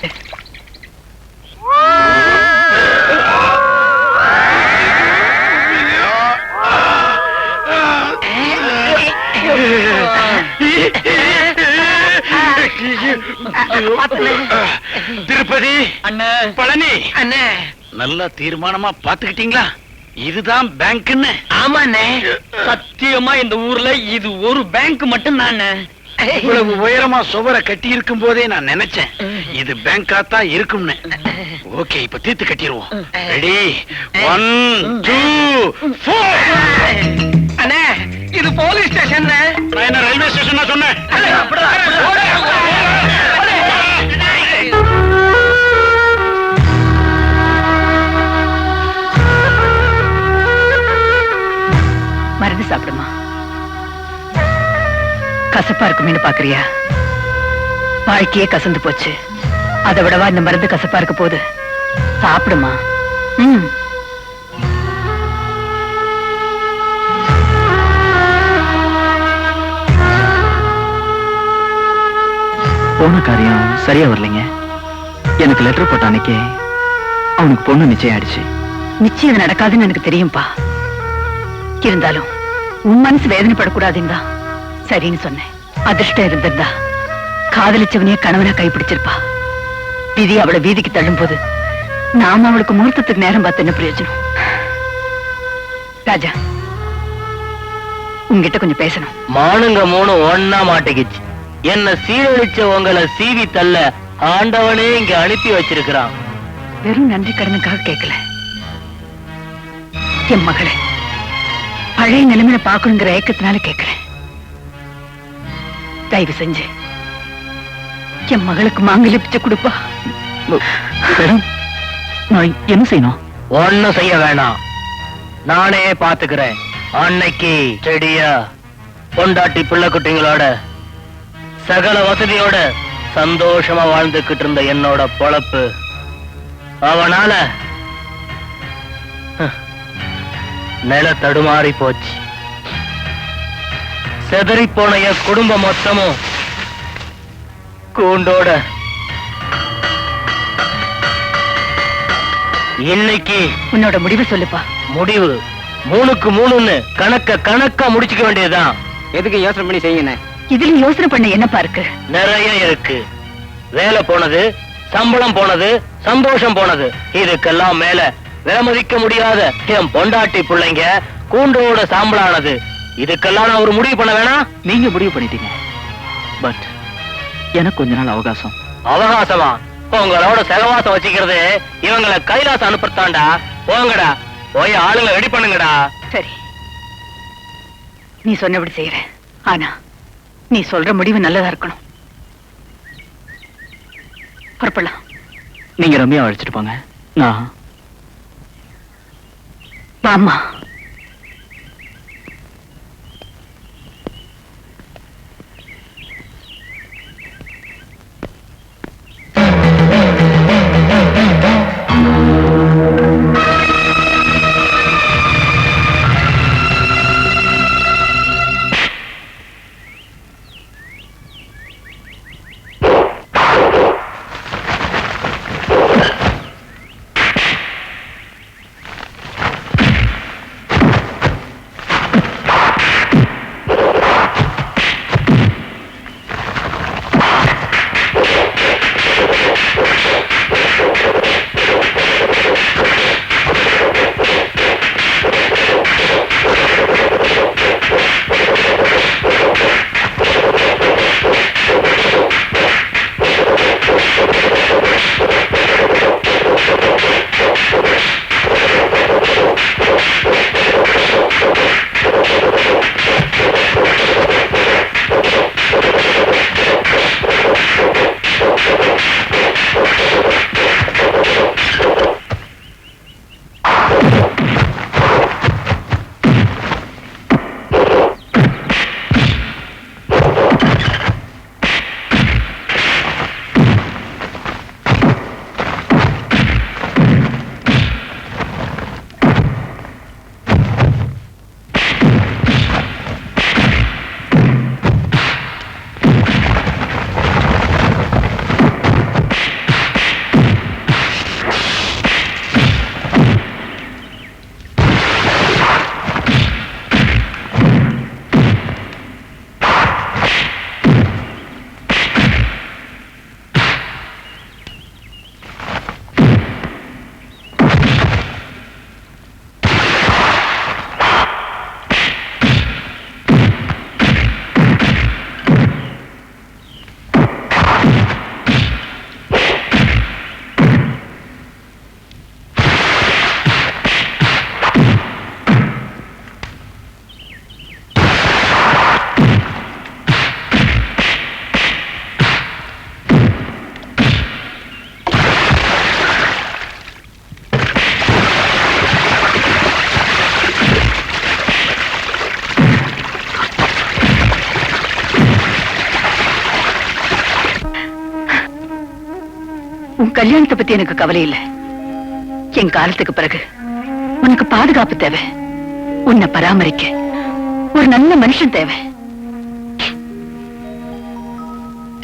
திருப்பதி அண்ணே, பழனி அண்ணே, நல்ல தீர்மானமா பாத்துக்கிட்டீங்களா? இதுதான் பேங்க்னு. ஆமாண்ணே, சத்தியமா இந்த ஊர்ல இது ஒரு பேங்க் மட்டும் தானே. இவ்வளவு உயரமா சுவரை கட்டி இருக்கும் போதே நான் நினைச்சேன் இது பேங்கா தான் இருக்கும்னு. ஓகே, இப்ப தீர்த்து கட்டிடுவோம். ரெடி, 1 2 4. அண்ணே, இது போலீஸ் ஸ்டேஷன். நான் என்ன ரயில்வே ஸ்டேஷன் சொன்னேன்? மருந்து சாப்பிடுமா? கசப்பா இருக்குமேனு பாக்குறியா? வாழ்க்கையே கசந்து போச்சு, அதை விடவா இந்த மருந்து கசப்பா இருக்க போகுது? சாப்பிடுமா. போன காரியம் சரியா வரலைங்க. எனக்கு லெட்டர் போட்ட அன்னைக்கே அவனுக்கு பொண்ணு நிச்சயம் ஆயிடுச்சு. நிச்சயம் நடக்காதுன்னு எனக்கு தெரியும்பா. இருந்தாலும் உன் மனசு வேதனைப்படக்கூடாதுன்னு தான் சரின்னு சொன்னேன். அதிர்ஷ்டம் இருந்திருந்தா காதலிச்சவனையே கணவனா கைப்பிடிச்சிருப்பா. விதி அவளை வீதிக்கு தள்ளும் போது நாம அவளுக்கு முகூர்த்தத்துக்கு நேரம் பார்த்து என்ன பிரயோஜனம்? ராஜா, உங்ககிட்ட கொஞ்சம் பேசணும். மானுங்க 3 ஒன்னா மாட்டிக்கிச்சு. என்ன சீரழிச்ச உங்களை சீவி தள்ள ஆண்டவனே இங்க அனுப்பி வச்சிருக்கிறான். வெறும் நன்றி கடனுக்காக கேட்கல, என் மகளை பழைய நிலைமையில பாக்கணுங்கிற ஏக்கத்தினால கேட்கிறேன். தயவு செஞ்சு என் மகளுக்கு மாங்கல்ய பிச்சை கொடுப்பா. நான் என்ன செய்யணும்? ஒண்ணும் செய்ய வேணாம், நானே பாத்துக்கிறேன். அன்னைக்கு செடியா பொண்டாட்டி பிள்ளை குட்டிங்களோட சகல வசதியோட சந்தோஷமா வாழ்ந்துகிட்டு இருந்த என்னோட பொழப்பு அவனால நில தடுமாறி போச்சு. செதறி போன என் குடும்பம் மொத்தமும் கூண்டோட இன்னைக்கு உன்னோட முடிவு சொல்லுப்பா. முடிவு 3க்கு 3ன்னு கணக்கா முடிச்சுக்க வேண்டியதுதான். எதுக்கு யோசனை பண்ணி செய்யுங்க? இதுல யோசனை பண்ண என்னப்பா இருக்கு? நிறைய இருக்கு. வேலை போனது, சம்பளம் போனது, சந்தோஷம் போனது, இதுக்கெல்லாம் மேல விலமதிக்க முடியாத என் பொண்டாட்டி பிள்ளைங்க கூண்டோட சாம்பலானது. இதுக்கெல்லாம் நான் ஒரு முடிவு பண்ண வேணாம்? நீங்க முடிவு பண்ணிட்டீங்க. பட் எனக்கு கொஞ்ச நாள் அவகாசம். அவகாசமா? உங்களோட சகவாசம் வச்சுக்கிறது இவங்களை கைலாசம் அனுப்புறதாண்டா. போங்கடா, போய் ஆளுங்க ரெடி பண்ணுங்கடா. சரி, நீ சொன்னபடி செய்யற. ஆனா நீ சொல்ற முடிவு நல்லதா இருக்கணும். புறப்படலாம். நீங்க ரம்யா அழைச்சிட்டு போங்க. நான் வாம்மா. உன் கல்யாணத்தை பத்தி எனக்கு கவலை இல்லை. என் காலத்துக்கு பிறகு உனக்கு பாதுகாப்பு தேவை. உன்னை பராமரிக்க ஒரு நல்ல மனுஷன் தேவை.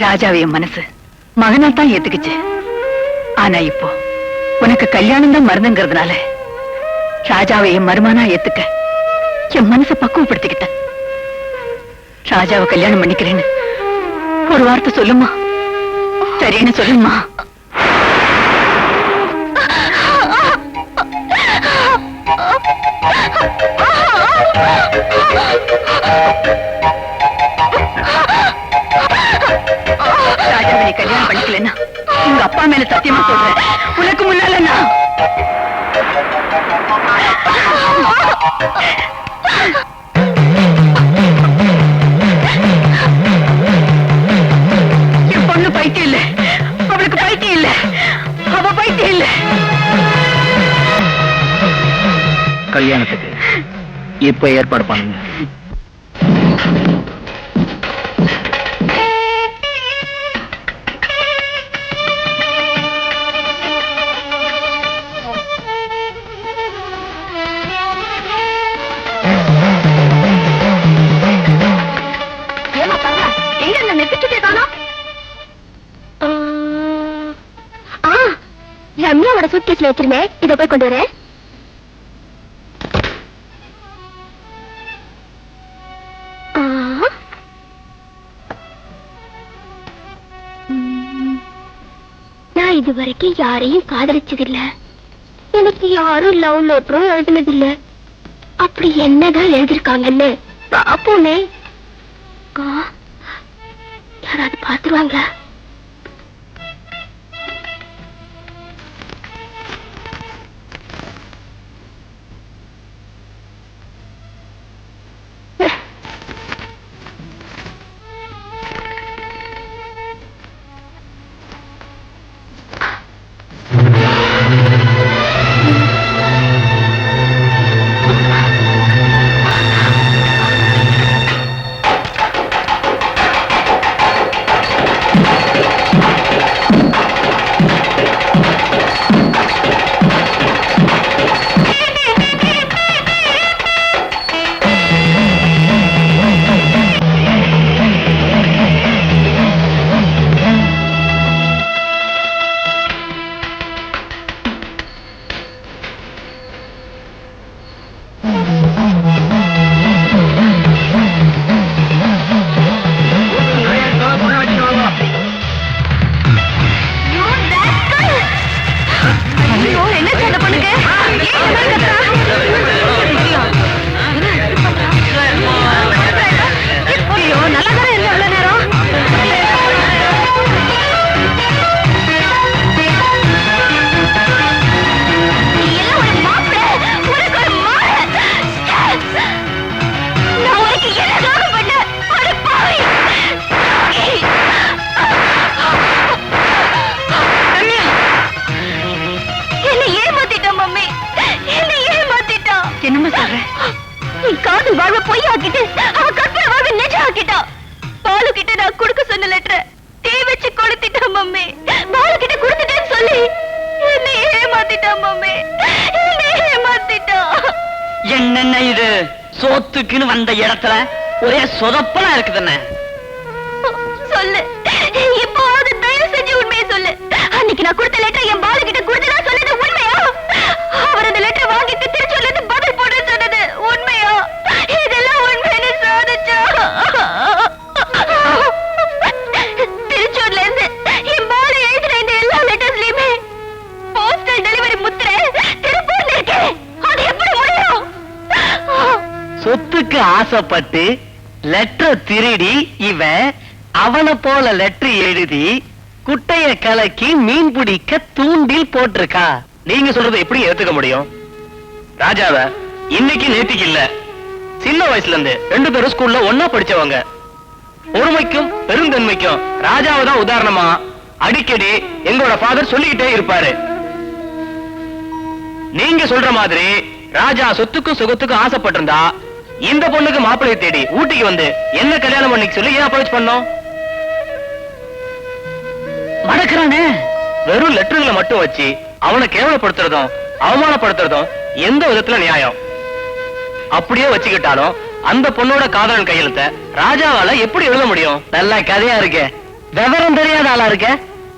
ராஜாவை என் மனசு மகனா தான் ஏத்துக்குச்சு. ஆனா இப்போ உனக்கு கல்யாணம் தான் மறந்துங்கிறதுனால ராஜாவை என் மருமானா ஏத்துக்க என் மனசை பக்குவப்படுத்திக்கிட்ட. ராஜாவை கல்யாணம் பண்ணிக்கிறேன்னு ஒரு வார்த்தை சொல்லுமா? சரின்னு சொல்லுமா? ராஜாவை கல்யாணம் பண்ணிக்கலன்னா உங்க அப்பா மேல சத்தியமா சொல்றேன், உனக்கு முன்னால நான் என் பொண்ணு பைத்தியம் இல்ல, அவளுக்கு பைத்தியம் இல்ல, அவ பைத்தியம் இல்ல. கல்யாணத்துக்கு இப்ப ஏற்பாடு பண்ணுங்க. ரம்யாவோட சூட்கேஸ்ல வச்சிருந்தேன், இதை போய் கொண்டு வரேன். நான் இதுவரைக்கும் யாரையும் காதலிச்சதில்ல, எனக்கு யாரும் லவ் லெட்டரும் எழுதினதில்ல. அப்படி என்னதான் எழுதிருக்காங்கன்னு பாப்போமே. யாராவது பாத்துருவாங்களா? என்னம்மா சொல்ற? என் காதல் வாழ்வ பொய்யாக்கிட்டு அவ கற்பனை வாழ்வ நிஜம் ஆக்கிட்டா. பாலு கிட்ட நான் கொடுக்க சொன்ன லெட்டர் தீ வச்சு கொளுத்திட்டா மம்மி. பாலு கிட்ட கொடுத்துட்டேன்னு சொல்லி என்னை ஏமாத்திட்டா மம்மி. என்னை ஏமாத்திட்டா. என்னென்ன இது? சோத்துக்குன்னு வந்த இடத்துல ஒரே சொதப்பலா இருக்குதுன்னு சொல்லு. இப்போ அது தயவு செஞ்சு உண்மையை சொல்லு. அன்னைக்கு நான் கொடுத்த லெட்டர் என் பாலு கிட்ட கொடுத்ததா சொன்னது உண்மையா? அவர் அந்த லெட்டர் வாங்கிட்டு திருச்சூர்ல இருந்து பதில் போட சொன்னது உண்மையா? இதெல்லாம் உண்மைன்னு சாதிச்சா? திருச்சூர்ல இருந்து என் பாலு எழுதின இந்த எல்லா லெட்டர்ஸ்லயுமே போஸ்டல் டெலிவரி முத்திரை திருப்பூர்ல இருக்கு. அது எப்படி முடியும்? சொத்துக்கு ஆசைப்பட்டு லெட்டர் திருடி இவன் அவனை போல லெட்டர் எழுதி குட்டைய கலக்கி மீன் பிடிக்க தூண்டில் போட்டிருக்கா. நீங்க சொல்றதை எப்படி ஏத்துக்க முடியும்? ராஜாவ இன்னைக்கு நேத்திக்கு இல்ல, சின்ன வயசுல இருந்து 2 பேரும் ஸ்கூல்ல ஒன்னா படிச்சவங்க. ஒருமைக்கும் பெருந்தன்மைக்கும் ராஜாவை தான் உதாரணமா அடிக்கடி எங்களோட ஃபாதர் சொல்லிக்கிட்டே இருப்பாரு. நீங்க சொல்ற மாதிரி ராஜா சொத்துக்கும் சுகத்துக்கும் ஆசைப்பட்டிருந்தா இந்த பொண்ணுக்கு மாப்பிள்ளை தேடி ஊட்டிக்கு வந்து என்ன கல்யாணம் பண்ணிக்க சொல்லி ஏன் அப்ரோச் பண்ணோம்? மடக்கிறானே. வெறும் லெட்டர்களை மட்டும் வச்சு அவனை கேவலப்படுத்துறதும் அவமானப்படுத்துறதும் எந்த விதத்துல நியாயம்? அப்படியே வச்சுக்கிட்டாலும் அந்த பொண்ணோட காதலன் கையெழுத்த ராஜாவால எப்படி எழுத முடியும்? நல்ல கதையா இருக்கு. விவரம் தெரியாத ஆளா இருக்க.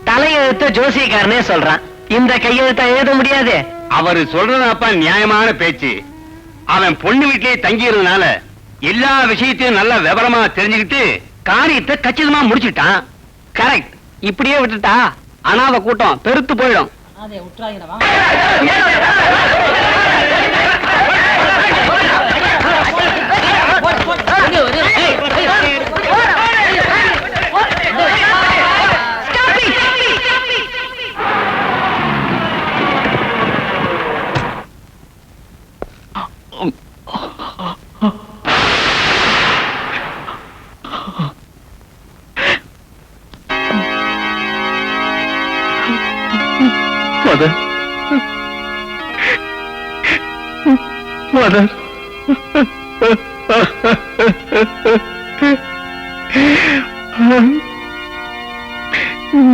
தலையெழுத்த ஜோசியக்காரனே சொல்றான், இந்த கையெழுத்த எழுத முடியாது. அவரு சொல்றதாப்பா நியாயமான பேச்சு. அவன் பொண்ணு வீட்டிலேயே தங்கி இருந்தனால எல்லா விஷயத்தையும் நல்லா விவரமா தெரிஞ்சுக்கிட்டு காரியத்தை கச்சிதமா முடிச்சுட்டான். கரெக்ட். இப்படியே விட்டுட்டா அனாதை கூட்டம் பெருத்து போயிடும். மதர், மதர்,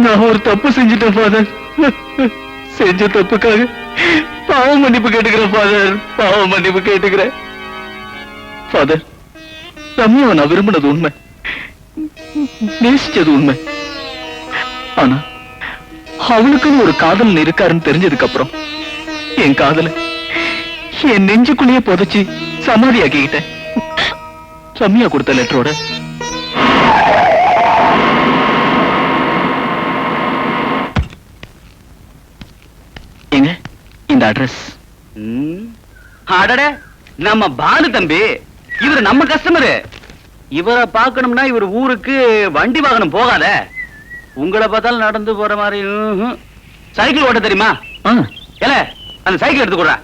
நான் ஒரு தப்பு செஞ்சுட்டேன் ஃபாதர். செஞ்ச தப்புக்காக பாவ மன்னிப்பு கேட்டுக்கிறேன் ஃபாதர். பாவ மன்னிப்பு கேட்டுக்கிறேன் ஃபாதர். ரம்யாவை நான் விரும்பினது உண்மை, நேசிச்சது உண்மை. ஆனா அவளுக்குன்னு ஒரு காதலன் இருக்காருன்னு தெரிஞ்சதுக்கு அப்புறம் என் காதல என் நெஞ்சுக்குள்ளேயே புதைச்சி சமாதியாக்கிக்கிட்டேன். ரம்யா கொடுத்த லெட்டரோட எங்க இந்த அட்ரஸ். அடட, நம்ம பாலு தம்பி. இவரு நம்ம கஸ்டமரு. இவரை பார்க்கணும்னா இவர் ஊருக்கு வண்டி வாகனம் போகாத. உங்களை பார்த்தாலும் நடந்து போற மாதிரி. சைக்கிள் ஓட்ட தெரியுமா? ஏல, அந்த சைக்கிள் எடுத்து கொடுறா.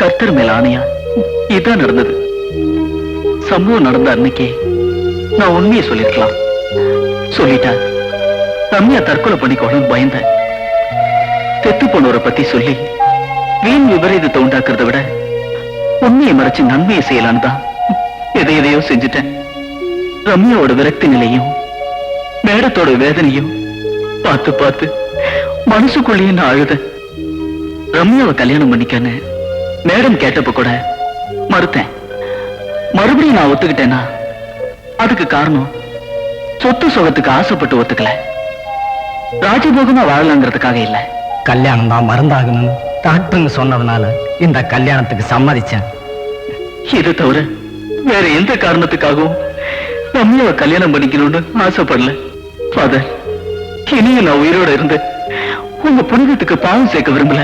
கர்த்தர் மேல ஆணையா இதான் நடந்தது. சம்பவம் நடந்த அன்னைக்கே நான் உண்மையை சொல்லிருக்கலாம். சொல்லிட்டா ரம்யா தற்கொலை பண்ணிக்கோன்னு பயந்தேன். செத்து போனவரை பத்தி சொல்லி வீண் விபரீதத்தை உண்டாக்குறத விட உண்மையை மறைச்சு நன்மையை செய்யலான்னு தான் எதையோ செஞ்சுட்டேன். ரம்யாவோட விரக்தி நிலையும் மேடத்தோட வேதனையும் பார்த்து பார்த்து மனசுக்குள்ளேயே நான் அழுதேன். ரம்யாவை கல்யாணம் பண்ணிக்கன்னு மேடம் கேட்டப்ப கூட மறுத்தேன். மறுபடியும் நான் ஒத்துக்கிட்டேன்னா அதுக்கு காரணம் சொத்து சுகத்துக்கு ஆசைப்பட்டு ஒத்துக்கல, ராஜபோகமா வாழலாங்கிறதுக்காக இல்ல. கல்யாணம் தான் மருந்தாகணும்னு டாக்டருங்க சொன்னதுனால இந்த கல்யாணத்துக்கு சம்மதிச்சேன். இது தவிர வேற எந்த காரணத்துக்காகவும் ரம்யாவை கல்யாணம் பண்ணிக்கணும்னு ஆசைப்படல. ஃபாதர், இனியும் நான் உயிரோட இருந்து உங்க புனிதத்துக்கு பாவம் சேர்க்க விரும்பல.